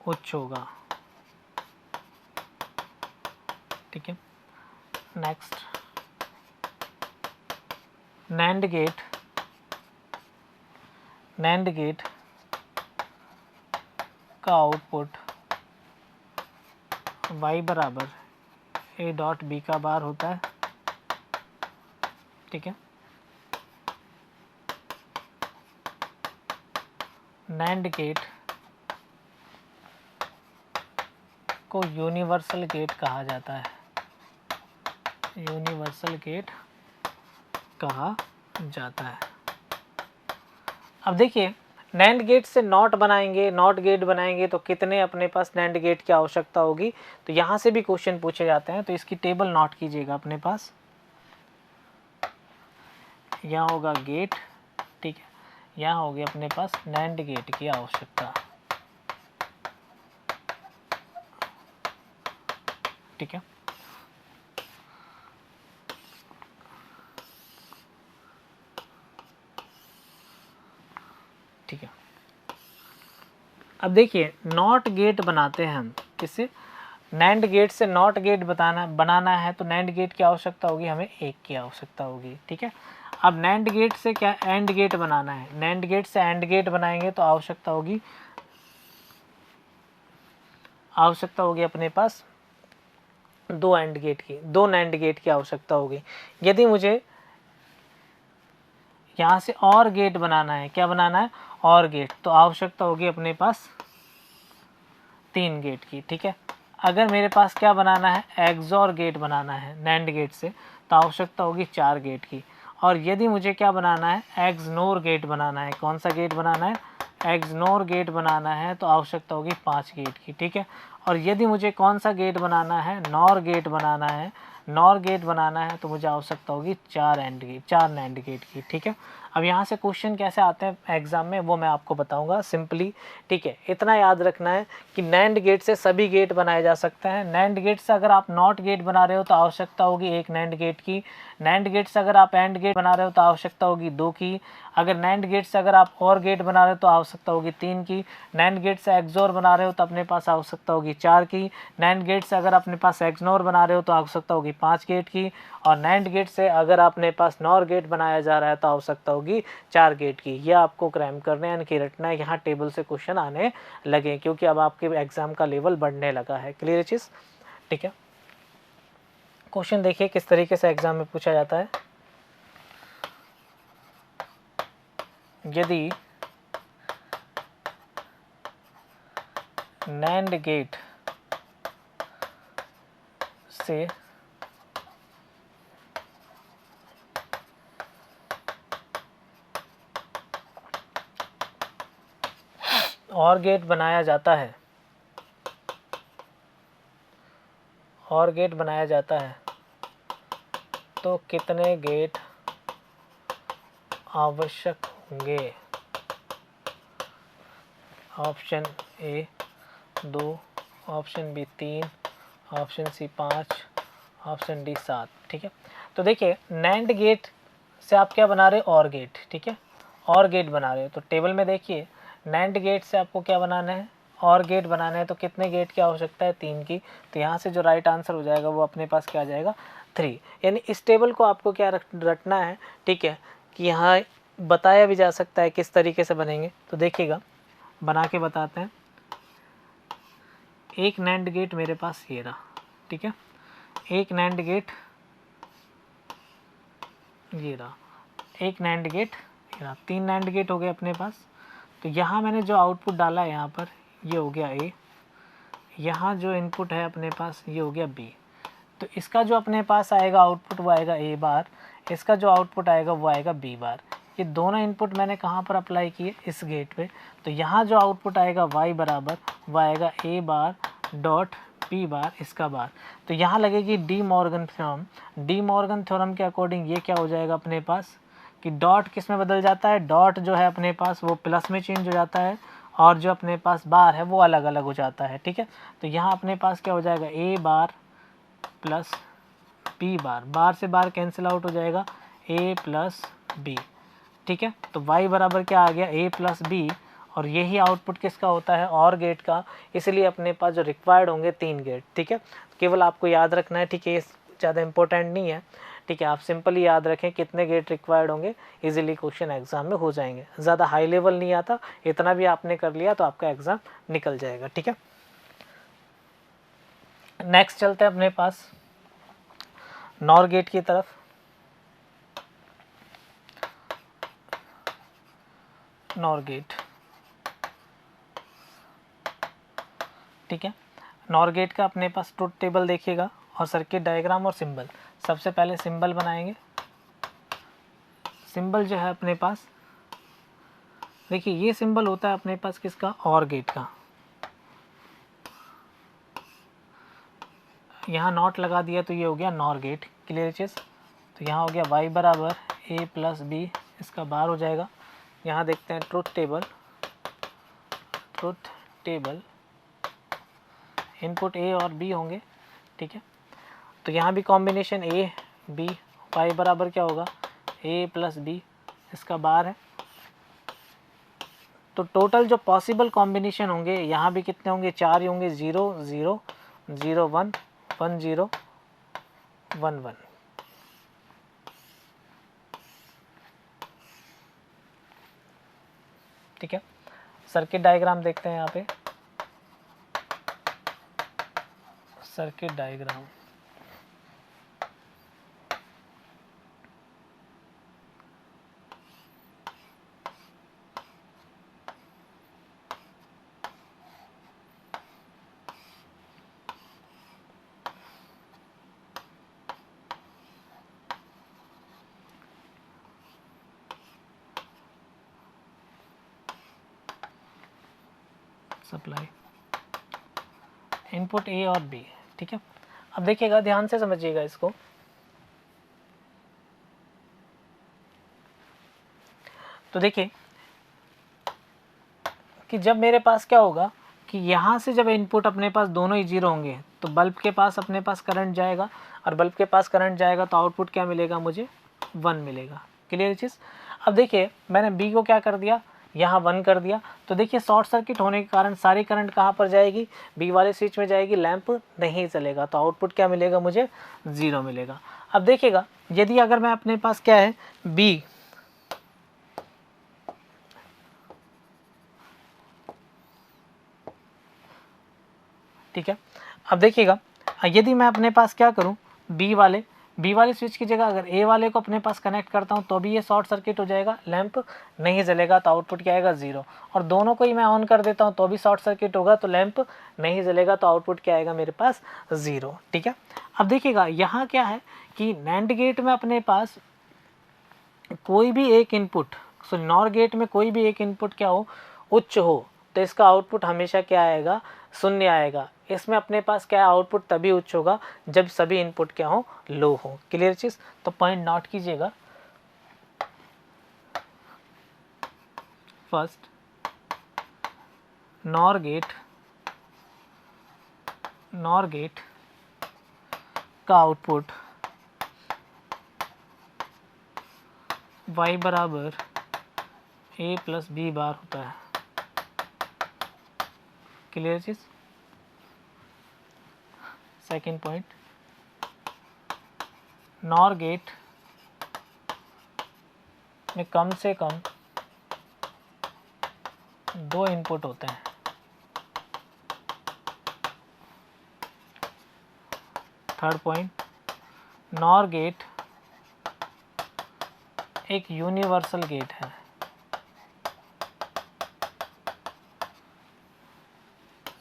उच्च होगा। ठीक है। नेक्स्ट, नैंड गेट का आउटपुट y बराबर a डॉट b का बार होता है। ठीक है। नैंड गेट को यूनिवर्सल गेट कहा जाता है, अब देखिए नैंड गेट से नॉट गेट बनाएंगे तो कितने अपने पास नैंड गेट की आवश्यकता होगी, तो यहाँ से भी क्वेश्चन पूछे जाते हैं, तो इसकी टेबल नोट कीजिएगा अपने पास। यहाँ होगा गेट, ठीक है, यहाँ होगी अपने पास नैंड गेट की आवश्यकता। ठीक है। ठीक है। अब देखिए नॉट गेट बनाते हैं हम, किससे, नैंड गेट से नॉट गेट बनाना है, तो नैंड गेट की आवश्यकता होगी, हमें एक की आवश्यकता होगी। ठीक है। अब नैंड गेट से क्या एंड गेट बनाना है, नैंड गेट से एंड गेट बनाएंगे तो आवश्यकता होगी अपने पास दो नैंड गेट की आवश्यकता होगी। यदि मुझे यहाँ से और गेट बनाना है, क्या बनाना है, और गेट, तो आवश्यकता होगी अपने पास 3 गेट की। ठीक है। अगर मेरे पास क्या बनाना है, एक्सॉर गेट बनाना है नैंड गेट से, तो आवश्यकता होगी 4 गेट की। और यदि मुझे क्या बनाना है, एक्सनोर गेट बनाना है, कौन सा गेट बनाना है, एक्सनोर गेट बनाना है, तो आवश्यकता होगी 5 गेट की। ठीक है। और यदि मुझे कौन सा गेट बनाना है, नॉर गेट बनाना है, तो मुझे आवश्यकता होगी 4 नैंड गेट की। ठीक है। अब यहाँ से क्वेश्चन कैसे आते हैं एग्जाम में वो मैं आपको बताऊंगा सिंपली, ठीक है। इतना याद रखना है कि नैंड गेट से सभी गेट बनाए जा सकते हैं। नैंड गेट से अगर आप नॉट गेट बना रहे हो तो आवश्यकता होगी एक नैंड गेट की। नैंड गेट से अगर आप एंड गेट बना रहे हो तो आवश्यकता होगी 2 की। अगर नैंड गेट से अगर आप और गेट बना रहे हो तो आवश्यकता होगी 3 की। नैंड गेट से एक्सोर बना रहे हो तो अपने पास आवश्यकता होगी 4 की। नैंड गेट से अगर अपने पास एक्सनोर बना रहे हो तो आवश्यकता होगी 5 गेट की। और नैंड गेट से अगर अपने पास नॉर गेट बनाया जा रहा है तो आवश्यकता होगी 4 गेट की। ये आपको क्रैम करना है, यानी कि रटना है। यहाँ टेबल से क्वेश्चन आने लगे क्योंकि अब आपके एग्जाम का लेवल बढ़ने लगा है। क्लियर चीज़, ठीक है। क्वेश्चन देखिए किस तरीके से एग्जाम में पूछा जाता है। यदि नैंड गेट से और गेट बनाया जाता है, और गेट बनाया जाता है तो कितने गेट आवश्यक होंगे? Option A 2, option B 3, option C 5, option D 7, ठीक है। तो देखिए नैंड गेट से आप क्या बना रहे हो? और गेट, ठीक है, और गेट बना रहे हो। तो टेबल में देखिए नैंड गेट से आपको क्या बनाना है? और गेट बनाना है। तो कितने गेट की आवश्यकता है? 3 की। तो यहाँ से जो राइट आंसर हो जाएगा वो अपने पास क्या आ जाएगा? 3। यानी इस टेबल को आपको क्या रटना है, ठीक है, कि यहाँ बताया भी जा सकता है किस तरीके से बनेंगे। तो देखिएगा बना के बताते हैं। एक नैंड गेट मेरे पास ये रहा, ठीक है, एक नैंड गेट ये रहा, एक नैंड गेट ये रहा, 3 नैंड गेट हो गए अपने पास। तो यहाँ मैंने जो आउटपुट डाला है यहाँ पर ये हो गया ए, यहाँ जो इनपुट है अपने पास ये हो गया बी। तो इसका जो अपने पास आएगा आउटपुट वो आएगा ए बार, इसका जो आउटपुट आएगा वो आएगा बी बार। ये दोनों इनपुट मैंने कहाँ पर अप्लाई किए? इस गेट पे। तो यहाँ जो आउटपुट आएगा y बराबर वो आएगा ए बार डॉट पी बार, इसका बार। तो यहाँ लगेगी De Morgan theorem. De Morgan theorem के अकॉर्डिंग ये क्या हो जाएगा अपने पास कि डॉट किस में बदल जाता है? डॉट जो है अपने पास वो प्लस में चेंज हो जाता है और जो अपने पास बार है वो अलग अलग हो जाता है, ठीक है। तो यहाँ अपने पास क्या हो जाएगा? ए बार प्लस बी बार, बार से बार कैंसिल आउट हो जाएगा, ए प्लस बी, ठीक है। तो y बराबर क्या आ गया? a plus B. और यही आउटपुट किसका होता है? और गेट का। इसलिए अपने पास जो रिक्वायर्ड होंगे 3 गेट, ठीक है। केवल आपको याद रखना है, ठीक है, ये ज़्यादा इंपॉर्टेंट नहीं है, ठीक है। आप सिंपली याद रखें कितने गेट रिक्वायर्ड होंगे, इजीली क्वेश्चन एग्जाम में हो जाएंगे। ज़्यादा हाई लेवल नहीं आता, इतना भी आपने कर लिया तो आपका एग्ज़ाम निकल जाएगा, ठीक है। नेक्स्ट चलते हैं अपने पास नॉर गेट की तरफ। नॉर गेट, ठीक है। नॉर गेट का अपने पास ट्रुथ टेबल देखिएगा और सर्किट डायग्राम और सिंबल। सबसे पहले सिंबल बनाएंगे। सिंबल जो है अपने पास देखिए ये सिंबल होता है अपने पास किसका? और गेट का। यहाँ नॉट लगा दिया तो ये हो गया नॉर गेट। क्लियर चीज़। तो यहाँ हो गया y बराबर a प्लस बी, इसका बार हो जाएगा। यहाँ देखते हैं truth table. Truth table input a और b होंगे, ठीक है। तो यहाँ भी कॉम्बिनेशन a b, y बराबर क्या होगा? a प्लस बी, इसका बार है। तो टोटल जो पॉसिबल कॉम्बिनेशन होंगे यहाँ भी कितने होंगे? 4 ही होंगे। 0 0 0 1 1 0 1 1, ठीक है। सर्किट डायग्राम देखते हैं यहाँ पे। Circuit diagram, supply, input A और बी, ठीक है। अब देखिएगा ध्यान से समझिएगा इसको। तो देखिए कि जब मेरे पास क्या होगा कि यहाँ से जब इनपुट अपने पास दोनों ही जीरो होंगे तो बल्ब के पास अपने पास करंट जाएगा, और बल्ब के पास करंट जाएगा तो आउटपुट क्या मिलेगा, मुझे 1 मिलेगा। क्लियर चीज़। अब देखिए मैंने बी को क्या कर दिया, यहाँ 1 कर दिया, तो देखिए शॉर्ट सर्किट होने के कारण सारी करंट कहाँ पर जाएगी, बी वाले स्विच में जाएगी, लैंप नहीं चलेगा, तो आउटपुट क्या मिलेगा, मुझे 0 मिलेगा। अब देखिएगा यदि अगर मैं अपने पास क्या है बी, ठीक है। अब देखिएगा यदि मैं अपने पास क्या करूं बी वाले स्विच की जगह अगर ए वाले को अपने पास कनेक्ट करता हूं तो भी ये शॉर्ट सर्किट हो जाएगा, लैंप नहीं जलेगा, तो आउटपुट क्या आएगा 0। और दोनों को ही मैं ऑन कर देता हूं तो भी शॉर्ट सर्किट होगा, तो लैंप नहीं जलेगा, तो आउटपुट क्या आएगा मेरे पास 0। ठीक है। अब देखिएगा यहाँ क्या है कि नैंड गेट में अपने पास कोई भी एक इनपुट, सो नॉर गेट में कोई भी एक इनपुट क्या हो, उच्च हो, तो इसका आउटपुट हमेशा क्या आएगा, 0 आएगा। इसमें अपने पास क्या आउटपुट तभी उच्च होगा जब सभी इनपुट क्या हो, लो हो। क्लियर चीज़। तो पॉइंट नोट कीजिएगा। फर्स्ट, नॉर गेट का आउटपुट y बराबर a प्लस बी बार होता है। क्लियर चीज। सेकेंड पॉइंट, नॉर गेट में कम से कम 2 इनपुट होते हैं। थर्ड पॉइंट, नॉर गेट एक यूनिवर्सल गेट है।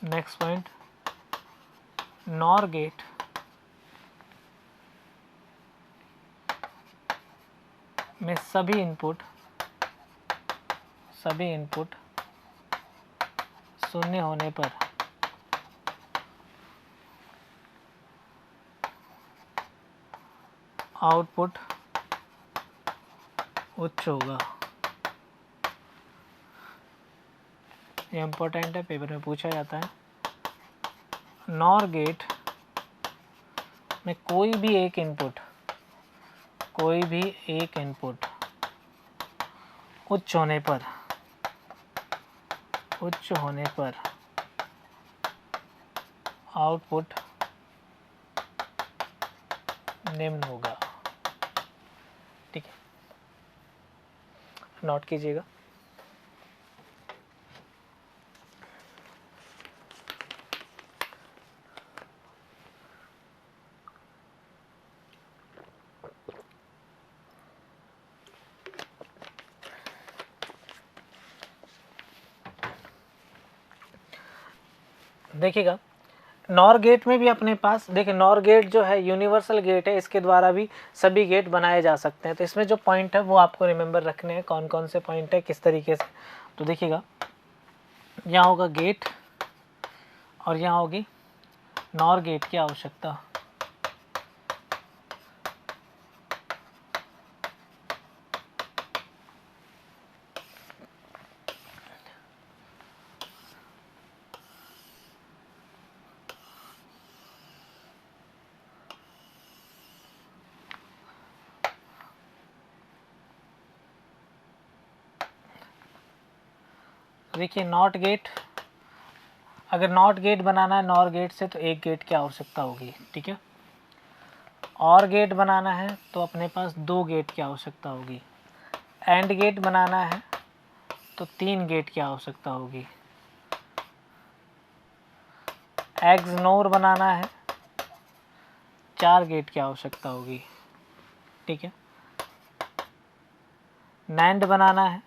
नेक्स्ट पॉइंट, नॉर गेट में सभी इनपुट 0 होने पर आउटपुट उच्च होगा। ये इम्पोर्टेंट है, पेपर में पूछा जाता है। नॉर गेट में कोई भी एक इनपुट उच्च होने पर आउटपुट निम्न होगा। ठीक है, नोट कीजिएगा। देखिएगा नॉर गेट में भी अपने पास, देखिए नॉर गेट जो है यूनिवर्सल गेट है, इसके द्वारा भी सभी गेट बनाए जा सकते हैं। तो इसमें जो पॉइंट है वो आपको रिमेंबर रखने हैं, कौन कौन से पॉइंट है किस तरीके से। तो देखिएगा यहाँ होगा गेट और यहाँ होगी नॉर गेट की आवश्यकता। देखिए नॉट गेट, अगर नॉट गेट बनाना है नॉर गेट से तो एक गेट की आवश्यकता होगी। ठीक है। और गेट बनाना है तो अपने पास 2 गेट की आवश्यकता होगी। एंड गेट बनाना है तो 3 गेट की आवश्यकता होगी। एक्सनोर बनाना है 4 गेट की आवश्यकता होगी। ठीक है। नैंड बनाना है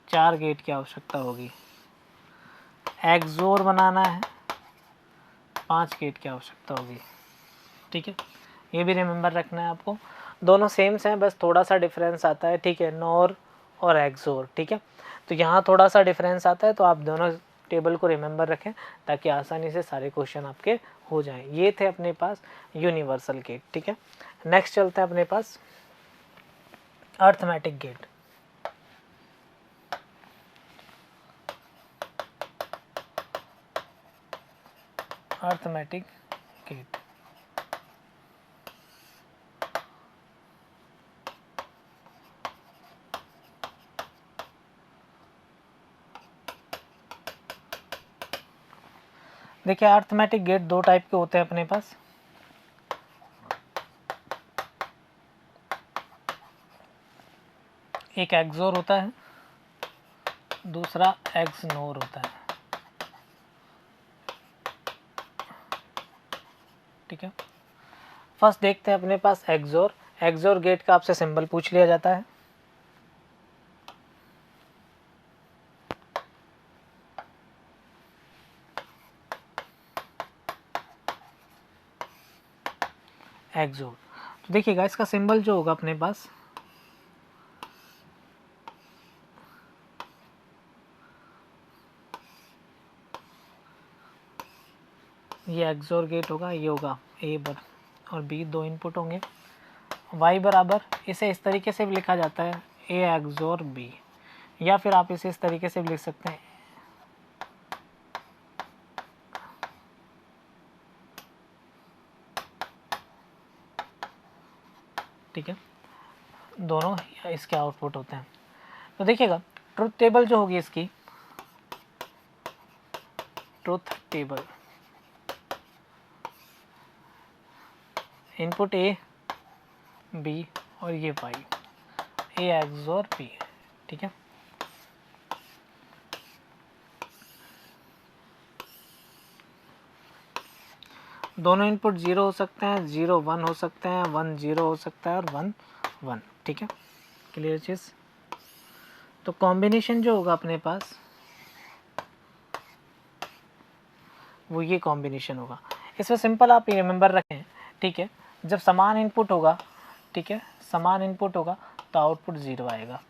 4 गेट की आवश्यकता होगी। एक्सोर बनाना है 5 गेट की आवश्यकता होगी। ठीक है, ये भी रिमेंबर रखना है आपको। दोनों सेम से हैं, बस थोड़ा सा डिफरेंस आता है। ठीक है, नॉर और एक्सोर। ठीक है, तो यहाँ थोड़ा सा डिफरेंस आता है, तो आप दोनों टेबल को रिमेंबर रखें ताकि आसानी से सारे क्वेश्चन आपके हो जाएं। ये थे अपने पास यूनिवर्सल गेट। ठीक है, नेक्स्ट चलते हैं अपने पास अर्थमेटिक गेट। Arithmetic gate. देखिए अर्थमेटिक गेट दो टाइप के होते हैं अपने पास। एक एक्सोर होता है, दूसरा एक्सनोर होता है। ठीक है, फर्स्ट देखते हैं अपने पास एक्सोर। एक्सोर गेट का आपसे सिंबल पूछ लिया जाता है। एक्सोर, तो देखिएगा इसका सिंबल जो होगा अपने पास, ये एक्सोर गेट होगा, ये होगा ए और बी, दो इनपुट होंगे। y बराबर, इसे इस तरीके से भी लिखा जाता है ए एक्सोर बी, या फिर आप इसे इस तरीके से भी लिख सकते हैं ठीक है, दोनों इसके आउटपुट होते हैं। तो देखिएगा ट्रुथ टेबल जो होगी इसकी, truth table, input A B और ये वाई, ए एक्सोर बी। ठीक है, दोनों इनपुट 0 हो सकते हैं, 0 1 हो सकते हैं, 1 0 हो सकता है और 1 1। ठीक है, क्लियर चीज़। तो कॉम्बिनेशन जो होगा अपने पास वो ये कॉम्बिनेशन होगा। इसमें सिंपल आप ये रिमेंबर रखें। ठीक है, जब समान इनपुट होगा, ठीक है, समान इनपुट होगा तो आउटपुट 0 आएगा,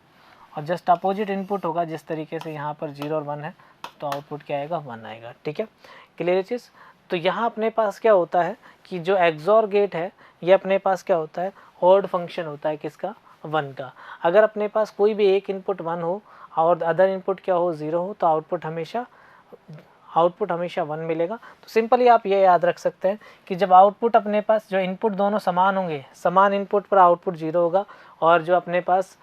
और जस्ट अपोजिट इनपुट होगा, जिस तरीके से यहाँ पर 0 और 1 है तो आउटपुट क्या आएगा, 1 आएगा। ठीक है, क्लियर चीज़। तो यहाँ अपने पास क्या होता है कि जो एक्सोर गेट है ये अपने पास क्या होता है, ऑड फंक्शन होता है किसका, 1 का। अगर अपने पास कोई भी एक इनपुट 1 हो और अदर इनपुट क्या हो, 0 हो, तो आउटपुट हमेशा 1 मिलेगा। तो सिंपली आप ये याद रख सकते हैं कि जब आउटपुट अपने पास, जो इनपुट दोनों समान होंगे, समान इनपुट पर आउटपुट 0 होगा, और जो अपने पास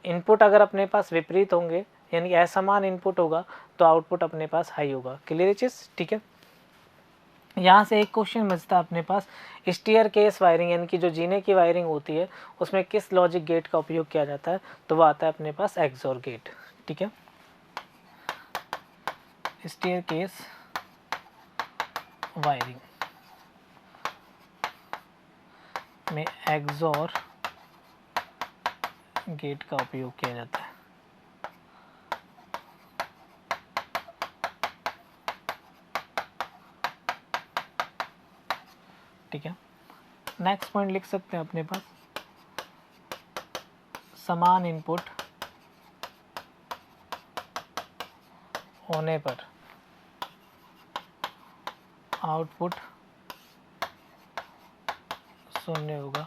इनपुट अगर अपने पास विपरीत होंगे यानी असमान इनपुट होगा तो आउटपुट अपने पास हाई होगा। क्लियर चीज़। ठीक है, यहाँ से एक क्वेश्चन बचता है अपने पास, स्टेयर केस वायरिंग यानी कि जो जीने की वायरिंग होती है उसमें किस लॉजिक गेट का उपयोग किया जाता है, तो वो आता है अपने पास एक्सोर गेट। ठीक है, स्टेयर केस वायरिंग में एक्सोर गेट का उपयोग किया जाता है। ठीक है, नेक्स्ट पॉइंट लिख सकते हैं अपने पास, समान इनपुट होने पर आउटपुट 0 होगा,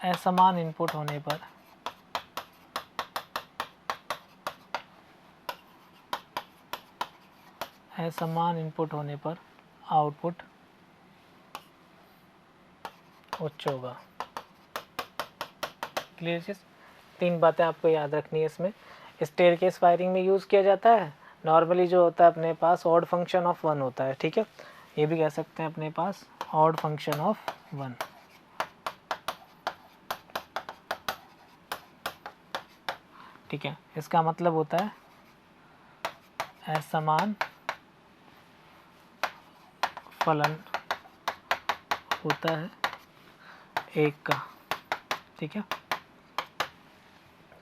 असमान इनपुट होने पर आउटपुट उच्च होगा। क्लियर चीज़। 3 बातें आपको याद रखनी है इसमें। स्टेयरकेस वायरिंग में यूज़ किया जाता है, नॉर्मली जो होता है अपने पास ऑड फंक्शन ऑफ 1 होता है। ठीक है, ये भी कह सकते हैं अपने पास ऑड फंक्शन ऑफ 1। ठीक है, इसका मतलब होता है असमान फलन होता है 1 का। ठीक है,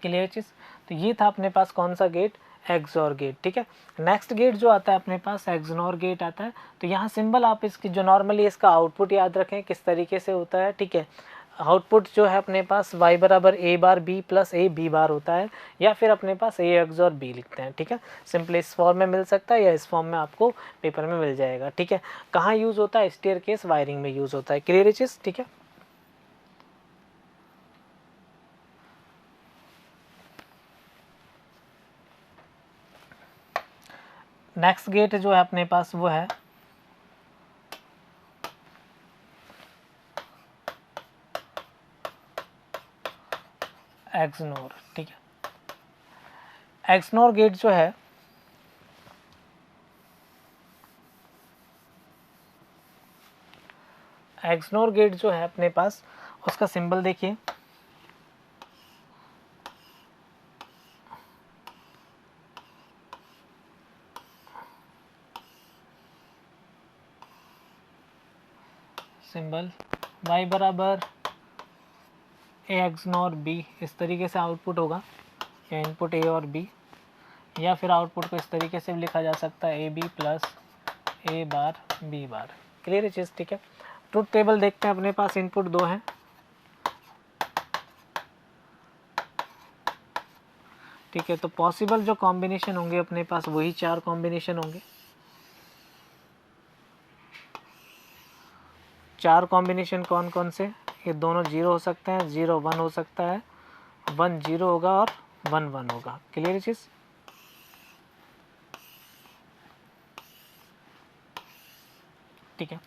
क्लियर चीज़। तो ये था अपने पास कौन सा गेट, एक्सोर गेट। ठीक है, नेक्स्ट गेट जो आता है अपने पास एक्सनोर गेट आता है। तो यहाँ सिंबल आप इसकी जो नॉर्मली इसका आउटपुट याद रखें किस तरीके से होता है। ठीक है, आउटपुट जो है अपने पास y बराबर a bar b plus a b बार होता है, या फिर अपने पास a एक्सोर b लिखते हैं। ठीक है, सिंपली इस फॉर्म में मिल सकता है या इस फॉर्म में आपको पेपर में मिल जाएगा। ठीक है, कहाँ यूज़ होता है, स्टेयरकेस वायरिंग में यूज़ होता है। क्लियर चीज़। ठीक है, नेक्स्ट गेट जो है अपने पास वो है एक्सनोर। ठीक है, एक्सनोर गेट जो है एक्सनोर गेट जो है अपने पास उसका सिंबल देखिए, सिंबल y बराबर ए एक्सनोर बी, इस तरीके से आउटपुट होगा, या इनपुट ए और बी, या फिर आउटपुट को इस तरीके से भी लिखा जा सकता है A B plus A bar B bar. Clear है चीज़? ठीक है, ट्रुथ टेबल देखते हैं, अपने पास इनपुट 2 हैं। ठीक है, तो पॉसिबल जो कॉम्बिनेशन होंगे अपने पास वही 4 कॉम्बिनेशन होंगे। 4 कॉम्बिनेशन कौन कौन से? ये दोनों 0 हो सकते हैं, 0 1 हो सकता है, 1 0 होगा और 1 1 होगा। क्लियर चीज़? ठीक है,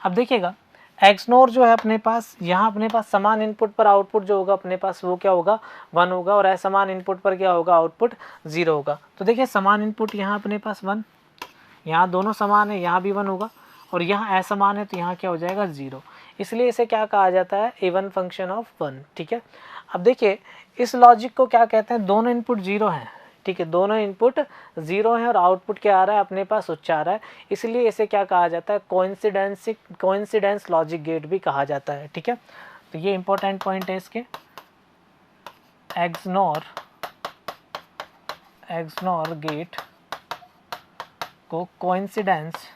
अब देखिएगा एक्सनोर जो है अपने पास, यहाँ अपने पास समान इनपुट पर आउटपुट जो होगा अपने पास वो क्या होगा? 1 होगा, और असमान इनपुट पर क्या होगा? आउटपुट 0 होगा। तो देखिए समान इनपुट यहाँ अपने पास 1, यहाँ दोनों समान है, यहाँ भी 1 होगा, और यहाँ असमान है तो यहाँ क्या हो जाएगा? 0। इसलिए इसे क्या कहा जाता है? Even function of 1। ठीक है, अब देखिए इस लॉजिक को क्या कहते हैं? दोनों इनपुट 0 हैं। ठीक है, दोनों इनपुट 0 हैं और आउटपुट क्या आ रहा है? अपने पास उच्च आ रहा है, इसलिए इसे क्या कहा जाता है? कोइंसिडेंस लॉजिक गेट भी कहा जाता है। ठीक है, तो ये इंपॉर्टेंट पॉइंट है इसके। एक्सनोर गेट को कोइंसिडेंस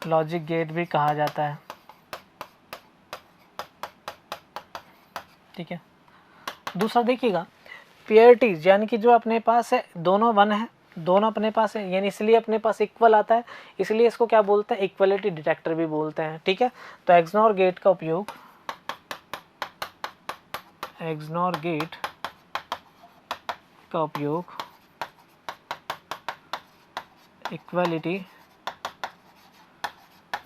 लॉजिक गेट भी कहा जाता है। ठीक है, दूसरा देखिएगा पेयरिटीज, यानी कि जो अपने पास है दोनों 1 है, दोनों अपने पास है, यानी इसलिए अपने पास इक्वल आता है, इसलिए इसको क्या बोलते हैं? इक्वलिटी डिटेक्टर भी बोलते हैं। ठीक है, तो एक्सनोर गेट का उपयोग इक्वलिटी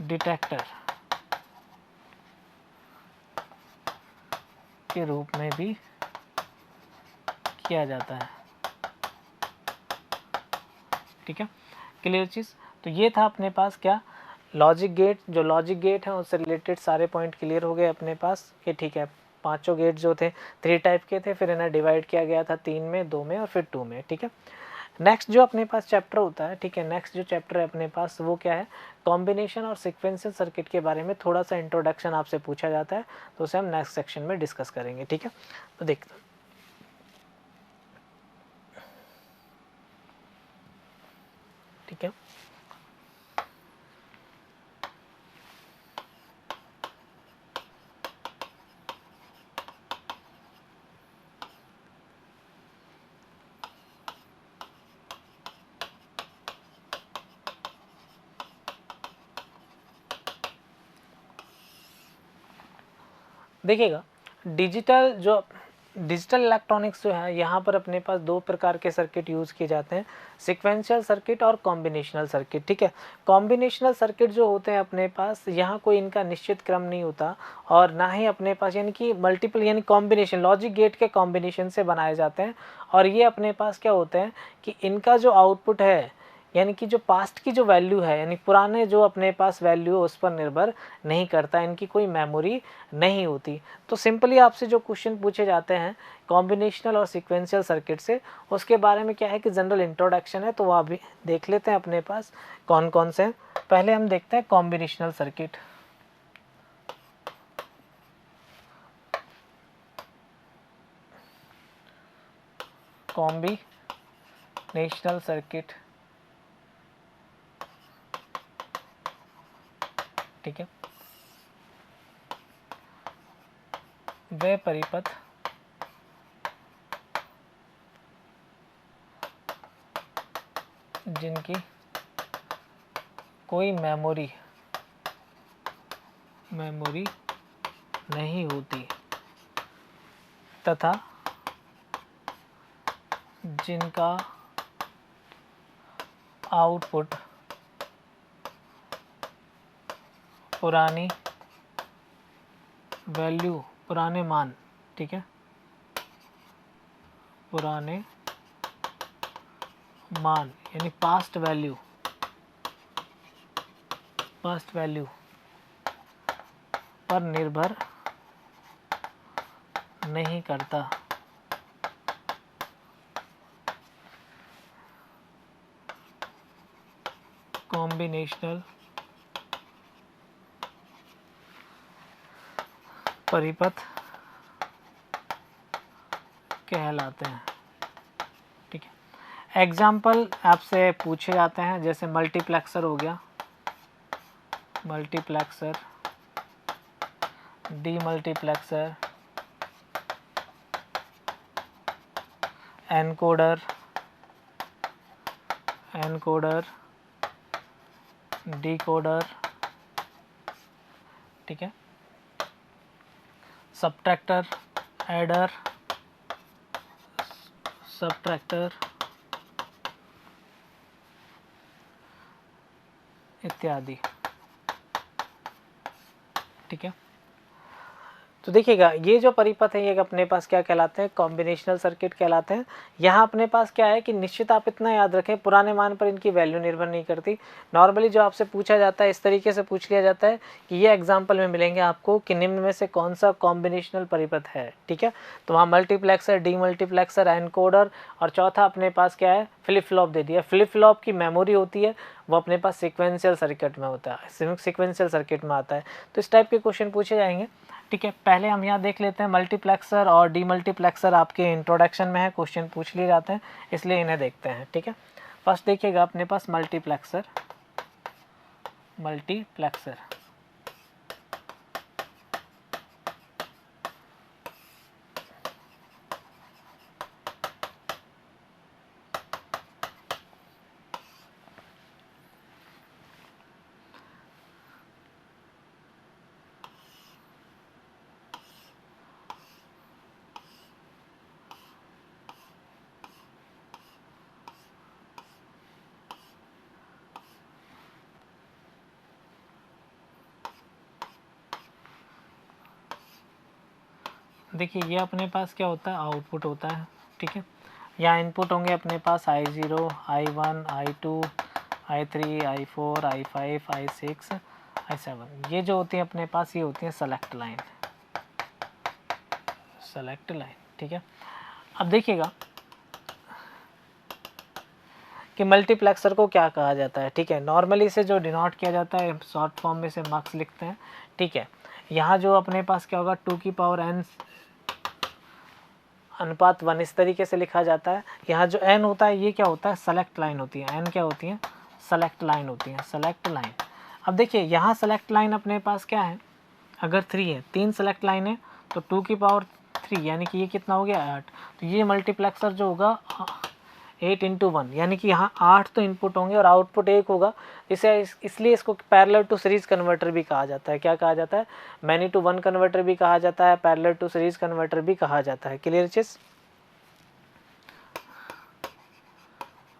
डिटेक्टर के रूप में भी किया जाता है। ठीक है, क्लियर चीज़? तो ये था अपने पास क्या? Logic gate. जो लॉजिक गेट है उससे रिलेटेड सारे पॉइंट क्लियर हो गए अपने पास कि ठीक है, पांचों गेट जो थे 3 टाइप के थे, फिर इन्हें डिवाइड किया गया था 3 में, 2 में और फिर 2 में। ठीक है, नेक्स्ट जो अपने पास चैप्टर होता है, ठीक है, नेक्स्ट जो चैप्टर है अपने पास वो क्या है? कॉम्बिनेशन और सीक्वेंशियल सर्किट के बारे में थोड़ा सा इंट्रोडक्शन आपसे पूछा जाता है, तो उसे हम नेक्स्ट सेक्शन में डिस्कस करेंगे। ठीक है, तो देखते हैं। ठीक है, देखिएगा डिजिटल इलेक्ट्रॉनिक्स जो है, यहाँ पर अपने पास 2 प्रकार के सर्किट यूज़ किए जाते हैं, सिक्वेंशियल सर्किट और कॉम्बिनेशनल सर्किट। ठीक है, कॉम्बिनेशनल सर्किट जो होते हैं अपने पास, यहाँ कोई इनका निश्चित क्रम नहीं होता, और ना ही अपने पास यानी कि मल्टीपल यानी कॉम्बिनेशन लॉजिक गेट के कॉम्बिनेशन से बनाए जाते हैं। और ये अपने पास क्या होते हैं कि इनका जो आउटपुट है, यानी कि जो पास्ट की जो वैल्यू है, यानी पुराने जो अपने पास वैल्यू है उस पर निर्भर नहीं करता, इनकी कोई मेमोरी नहीं होती। तो सिंपली आपसे जो क्वेश्चन पूछे जाते हैं कॉम्बिनेशनल और सीक्वेंशियल सर्किट से, उसके बारे में क्या है कि जनरल इंट्रोडक्शन है, तो वह भी देख लेते हैं अपने पास कौन कौन से। पहले हम देखते हैं कॉम्बिनेशनल सर्किट। कॉम्बिनेशनल सर्किट, ठीक है, वे परिपथ जिनकी कोई मेमोरी नहीं होती। तथा जिनका आउटपुट पुरानी वैल्यू, पुराने मान, ठीक है, पुराने मान यानी पास्ट वैल्यू पर निर्भर नहीं करता। कॉम्बिनेशनल परिपथ कहलाते हैं, ठीक है। एग्जाम्पल आपसे पूछे जाते हैं, जैसे मल्टीप्लेक्सर हो गया, मल्टीप्लेक्सर, डीमल्टीप्लेक्सर, एनकोडर, डिकोडर, ठीक है, सबट्रैक्टर, एडर, सबट्रैक्टर इत्यादि, ठीक है। तो देखिएगा ये जो परिपथ है ये अपने पास क्या कहलाते हैं, कॉम्बिनेशनल सर्किट कहलाते हैं। यहाँ अपने पास क्या है कि निश्चित आप इतना याद रखें, पुराने मान पर इनकी वैल्यू निर्भर नहीं करती। नॉर्मली जो आपसे पूछा जाता है इस तरीके से पूछ लिया जाता है कि ये एग्जाम्पल में मिलेंगे आपको कि निम्न में से कौन सा कॉम्बिनेशनल परिपथ है, ठीक है। तो वहाँ मल्टीप्लेक्सर, डीमल्टीप्लेक्सर, एनकोडर और चौथा अपने पास क्या है, फ्लिप फ्लॉप दे दिया। फ्लिप फ्लॉप की मेमोरी होती है वो अपने पास सीक्वेंशियल सर्किट में होता है, सीक्वेंशियल सर्किट में आता है। तो इस टाइप के क्वेश्चन पूछे जाएंगे, ठीक है। पहले हम यहाँ देख लेते हैं मल्टीप्लेक्सर और डीमल्टीप्लेक्सर आपके इंट्रोडक्शन में है, क्वेश्चन पूछ लिए जाते हैं, इसलिए इन्हें देखते हैं, ठीक है। फर्स्ट देखिएगा अपने पास मल्टीप्लेक्सर, देखिए ये अपने पास क्या होता है, आउटपुट होता है, ठीक है। यहाँ इनपुट होंगे अपने पास I0, I1, I2, I3, I4, I5, I6, I7। ये जो होती है अपने पास ये होती है सेलेक्ट लाइन, ठीक है। अब देखिएगा कि मल्टीप्लेक्सर को क्या कहा जाता है, ठीक है। नॉर्मली इसे जो डिनोट किया जाता है शॉर्ट फॉर्म में से मक्स लिखते हैं, ठीक है। यहाँ जो अपने पास क्या होगा 2 की पावर n अनुपात 1 इस तरीके से लिखा जाता है। यहाँ जो n होता है ये क्या होता है, सेलेक्ट लाइन होती है। n क्या होती है, सेलेक्ट लाइन होती है, सेलेक्ट लाइन। अब देखिए यहाँ सेलेक्ट लाइन अपने पास क्या है, अगर 3 है, 3 सेलेक्ट लाइन है तो 2 की पावर 3 यानी कि ये कितना हो गया 8। तो ये मल्टीप्लेक्सर जो होगा 8 × 1 यानी कि यहाँ 8 तो इनपुट होंगे और आउटपुट 1 होगा। इसलिए इसको पैरेलल टू सीरीज कन्वर्टर भी कहा जाता है। क्या कहा जाता है, मैनी टू वन कन्वर्टर भी कहा जाता है, पैरेलल टू सीरीज कन्वर्टर भी कहा जाता है। क्लियर चीज,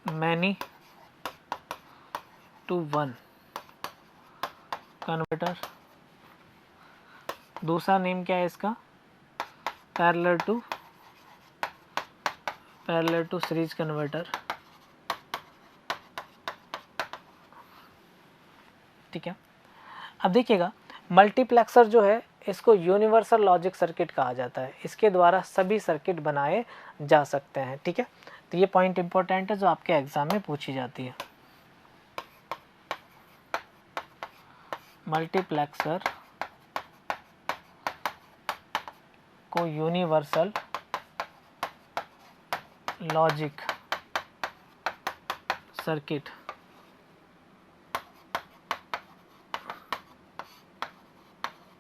मैनी टू वन कन्वर्टर, दूसरा नेम क्या है इसका, पैरेलल टू सीरीज कन्वर्टर, ठीक है। अब देखिएगा मल्टीप्लेक्सर जो है इसको यूनिवर्सल लॉजिक सर्किट कहा जाता है, इसके द्वारा सभी सर्किट बनाए जा सकते हैं, ठीक है। तो ये पॉइंट इंपॉर्टेंट है जो आपके एग्जाम में पूछी जाती है। मल्टीप्लेक्सर को यूनिवर्सल लॉजिक सर्किट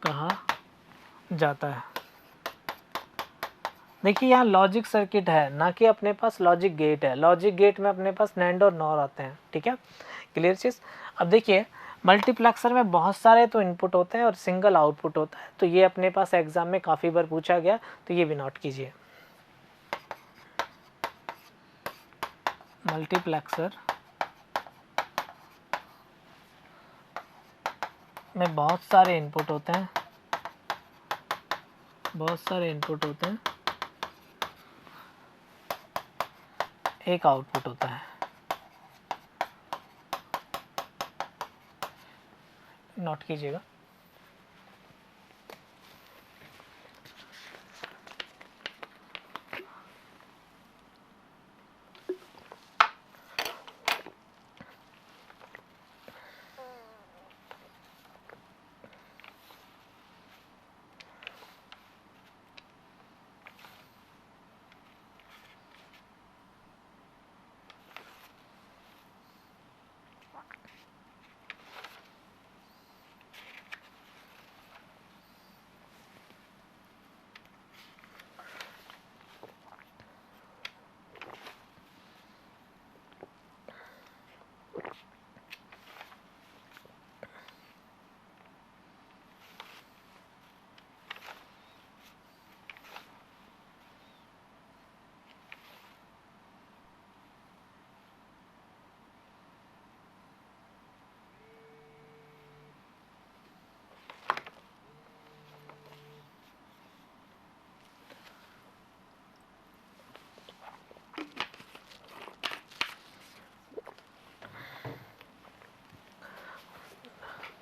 कहा जाता है। देखिए यहाँ लॉजिक सर्किट है, ना कि अपने पास लॉजिक गेट है। लॉजिक गेट में अपने पास नैंड और नॉर आते हैं, ठीक है। क्लियर चीज। अब देखिए मल्टीप्लेक्सर में बहुत सारे तो इनपुट होते हैं और सिंगल आउटपुट होता है, तो ये अपने पास एग्जाम में काफ़ी बार पूछा गया, तो ये भी नोट कीजिए। मल्टीप्लेक्सर में बहुत सारे इनपुट होते हैं, एक आउटपुट होता है। नोट कीजिएगा।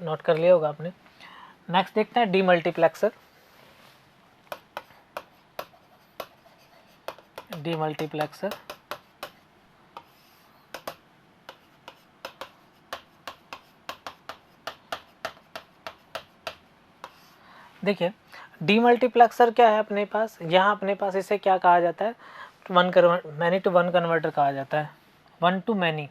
नोट कर लिया होगा आपने। नेक्स्ट देखते हैं डीमल्टीप्लेक्सर। डीमल्टीप्लेक्सर देखिए, डीमल्टीप्लेक्सर क्या है अपने पास, यहाँ अपने पास इसे क्या कहा जाता है, मैनी टू वन कन्वर्टर कहा जाता है, वन टू मैनी।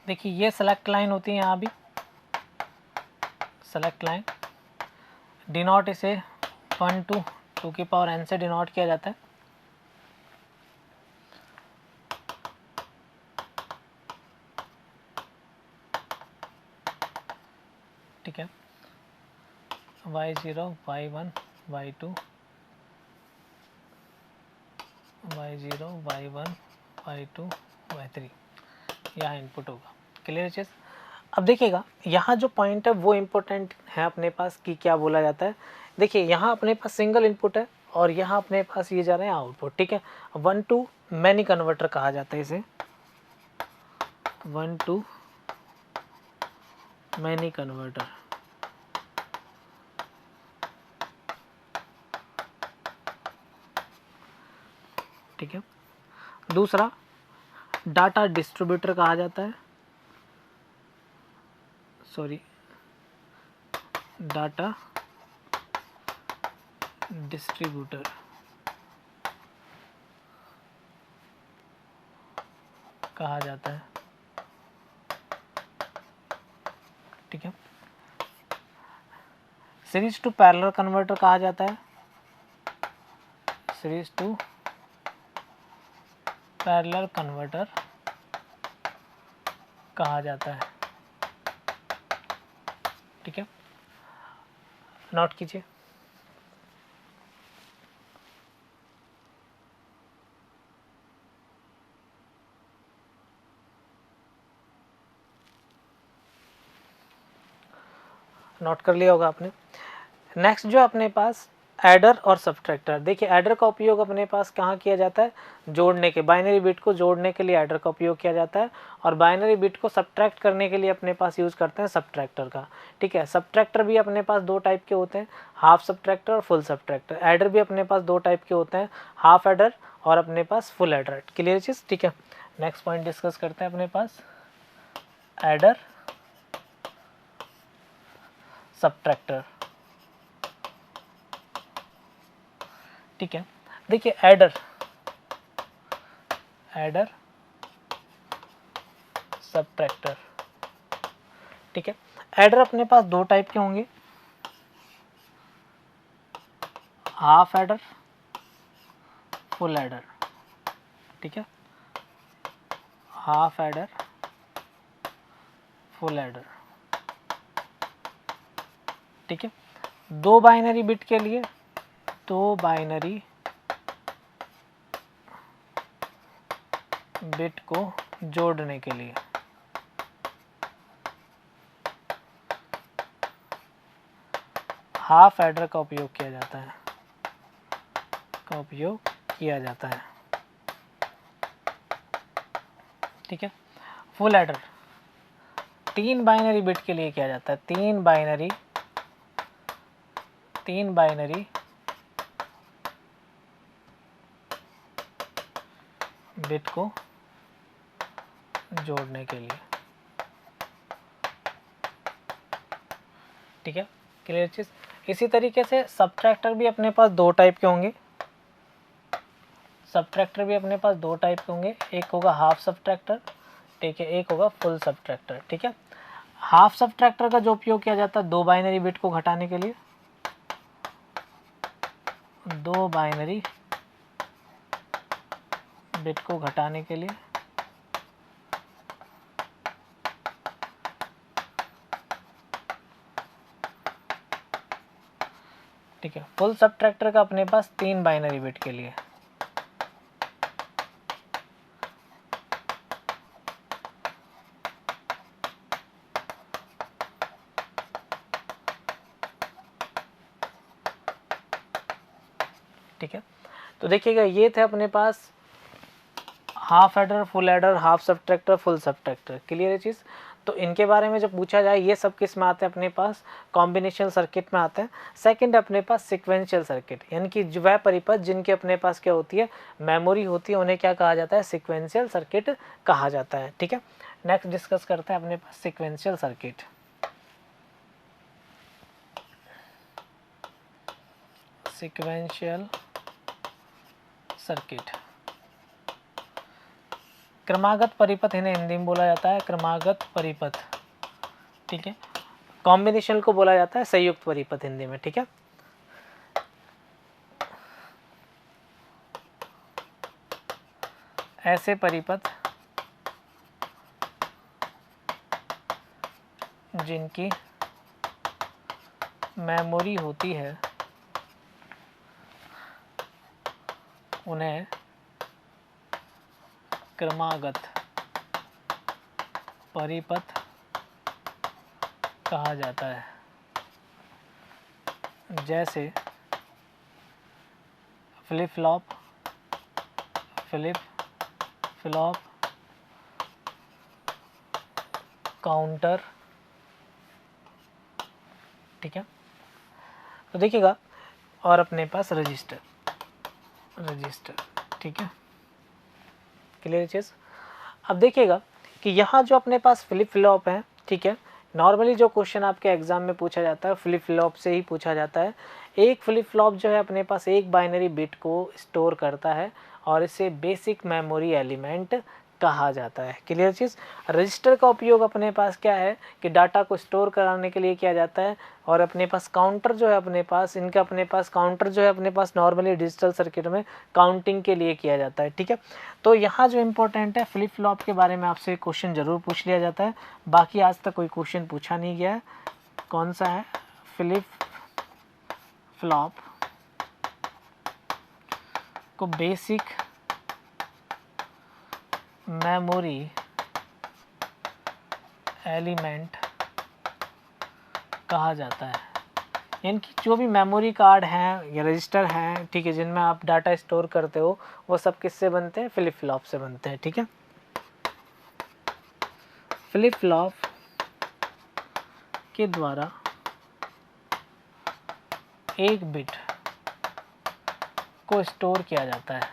देखिए ये सेलेक्ट लाइन होती है, यहाँ भी सेलेक्ट लाइन, डिनोट इसे 1 to 2 की पावर n से डिनोट किया जाता है। ठीक है, y0 y1 y2 y0 y1 y2 y3 यहाँ इनपुट होगा। क्लियर चीज़। अब देखिएगा यहाँ जो पॉइंट है वो इम्पोर्टेंट है अपने पास कि क्या बोला जाता है। देखिए यहाँ अपने पास सिंगल इनपुट है और यहाँ अपने पास ये जा रहे हैं आउटपुट। ठीक है, 1 to मैनी कन्वर्टर कहा जाता है इसे, 1 to मैनी कन्वर्टर। ठीक है, दूसरा डाटा डिस्ट्रीब्यूटर कहा जाता है, सॉरी डाटा डिस्ट्रीब्यूटर कहा जाता है। ठीक है, सीरीज टू पैरेलल कन्वर्टर कहा जाता है, सीरीज टू पैरेलल कन्वर्टर कहा जाता है। ठीक है, नोट कीजिए। नोट कर लिया होगा आपने। नेक्स्ट जो अपने पास एडर और सब्ट्रैक्टर। देखिए एडर का उपयोग अपने पास कहाँ किया जाता है, जोड़ने के, बाइनरी बिट को जोड़ने के लिए एडर का उपयोग किया जाता है, और बाइनरी बिट को सब्ट्रैक्ट करने के लिए अपने पास यूज़ करते हैं सब्ट्रैक्टर का। ठीक है, सब्ट्रैक्टर भी अपने पास दो टाइप के होते हैं, हाफ सब्ट्रैक्टर और फुल सब्ट्रैक्टर। एडर भी अपने पास दो टाइप के होते हैं, हाफ एडर और अपने पास फुल एडर। क्लियर चीज़। ठीक है, नेक्स्ट पॉइंट डिस्कस करते हैं अपने पास एडर सब्ट्रैक्टर। ठीक है, देखिए एडर सब्ट्रैक्टर ठीक है। एडर अपने पास दो टाइप के होंगे, हाफ एडर, फुल एडर। ठीक है, हाफ एडर, फुल एडर। ठीक है, दो बाइनरी बिट के लिए, दो बाइनरी बिट को जोड़ने के लिए हाफ एडर का उपयोग किया जाता है, ठीक है। फुल एडर तीन बाइनरी बिट के लिए किया जाता है, तीन बाइनरी बिट को जोड़ने के लिए। ठीक है, क्लियर चीज। इसी तरीके से सबट्रैक्टर भी अपने पास दो टाइप के होंगे, एक होगा हाफ सबट्रैक्टर, ठीक है, एक होगा फुल सबट्रैक्टर। ठीक है, हाफ सबट्रैक्टर का जो उपयोग किया जाता है दो बाइनरी बिट को घटाने के लिए, दो बाइनरी बिट को घटाने के लिए। ठीक है, फुल सबट्रैक्टर का अपने पास तीन बाइनरी बिट के लिए। ठीक है, तो देखिएगा ये थे अपने पास half adder, full adder, half subtractor, full subtractor. Clear है चीज़। तो इनके बारे में जब पूछा जाए, ये सब किस में आते हैं अपने पास, कॉम्बिनेशन सर्किट में आते हैं। सेकंड अपने पास सिक्वेंशियल सर्किट, यानी कि वह परिपथ जिनके अपने पास क्या होती है, मेमोरी होती है, उन्हें क्या कहा जाता है, सिक्वेंशियल सर्किट कहा जाता है। ठीक है, नेक्स्ट डिस्कस करते हैं अपने पास सिक्वेंशियल सर्किट। सिक्वेंशियल सर्किट क्रमागत परिपथ इन्हें हिंदी में बोला जाता है, क्रमागत परिपथ। ठीक है, कॉम्बिनेशन को बोला जाता है संयुक्त परिपथ हिंदी में। ठीक है, ऐसे परिपथ जिनकी मेमोरी होती है उन्हें क्रमागत परिपथ कहा जाता है। जैसे फ्लिप फ्लॉप, काउंटर। ठीक है, तो देखिएगा, और अपने पास रजिस्टर। ठीक है, क्लियर चीज़। अब देखिएगा कि यहाँ जो अपने पास फ्लिप फ्लॉप है, ठीक है, नॉर्मली जो क्वेश्चन आपके एग्जाम में पूछा जाता है फ्लिप फ्लॉप से ही पूछा जाता है। एक फ्लिप फ्लॉप जो है अपने पास एक बाइनरी बिट को स्टोर करता है और इसे बेसिक मेमोरी एलिमेंट कहा जाता है। क्लियर चीज़। रजिस्टर का उपयोग अपने पास क्या है कि डाटा को स्टोर कराने के लिए किया जाता है, और अपने पास काउंटर जो है अपने पास, इनका अपने पास काउंटर जो है अपने पास नॉर्मली डिजिटल सर्किट में काउंटिंग के लिए किया जाता है। ठीक है, तो यहाँ जो इम्पोर्टेंट है, फ्लिप फ्लॉप के बारे में आपसे क्वेश्चन ज़रूर पूछ लिया जाता है, बाकी आज तक कोई क्वेश्चन पूछा नहीं गया है। कौन सा है, फ्लिप फ्लॉप को बेसिक मेमोरी एलिमेंट कहा जाता है। इनकी जो भी मेमोरी कार्ड हैं या रजिस्टर हैं, ठीक है, जिनमें आप डाटा स्टोर करते हो, वो सब किससे बनते हैं, फ्लिप फ्लॉप से बनते हैं। ठीक है, फ्लिप फ्लॉप के द्वारा एक बिट को स्टोर किया जाता है,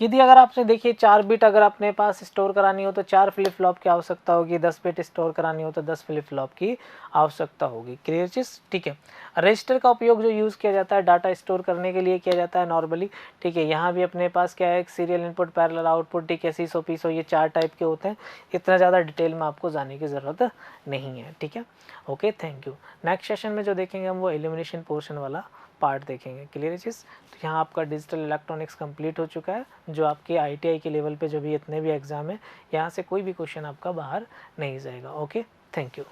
यदि अगर आपने देखिए 4 बिट अगर अपने पास स्टोर करानी हो तो 4 फ्लिप फ्लॉप की आवश्यकता होगी, 10 बिट स्टोर करानी हो तो 10 फ्लिप फ्लॉप की आवश्यकता होगी। क्लियर चीज़, ठीक है। रजिस्टर का उपयोग जो यूज़ किया जाता है डाटा स्टोर करने के लिए किया जाता है नॉर्मली, ठीक है। यहाँ भी अपने पास क्या है, सीरियल इनपुट, पैरेलल आउटपुट, ठीक है, सीसो पीसो, ये 4 टाइप के होते हैं। इतना ज़्यादा डिटेल में आपको जाने की ज़रूरत नहीं है, ठीक है। Okay, thank you. Next session में जो देखेंगे हम वो एलिमिनेशन पोर्शन वाला पार्ट देखेंगे। क्लियर चीज़, तो यहाँ आपका डिजिटल इलेक्ट्रॉनिक्स कंप्लीट हो चुका है। जो आपके ITI के लेवल पे जो भी इतने भी एग्ज़ाम है, यहाँ से कोई भी क्वेश्चन आपका बाहर नहीं जाएगा। Okay, thank you.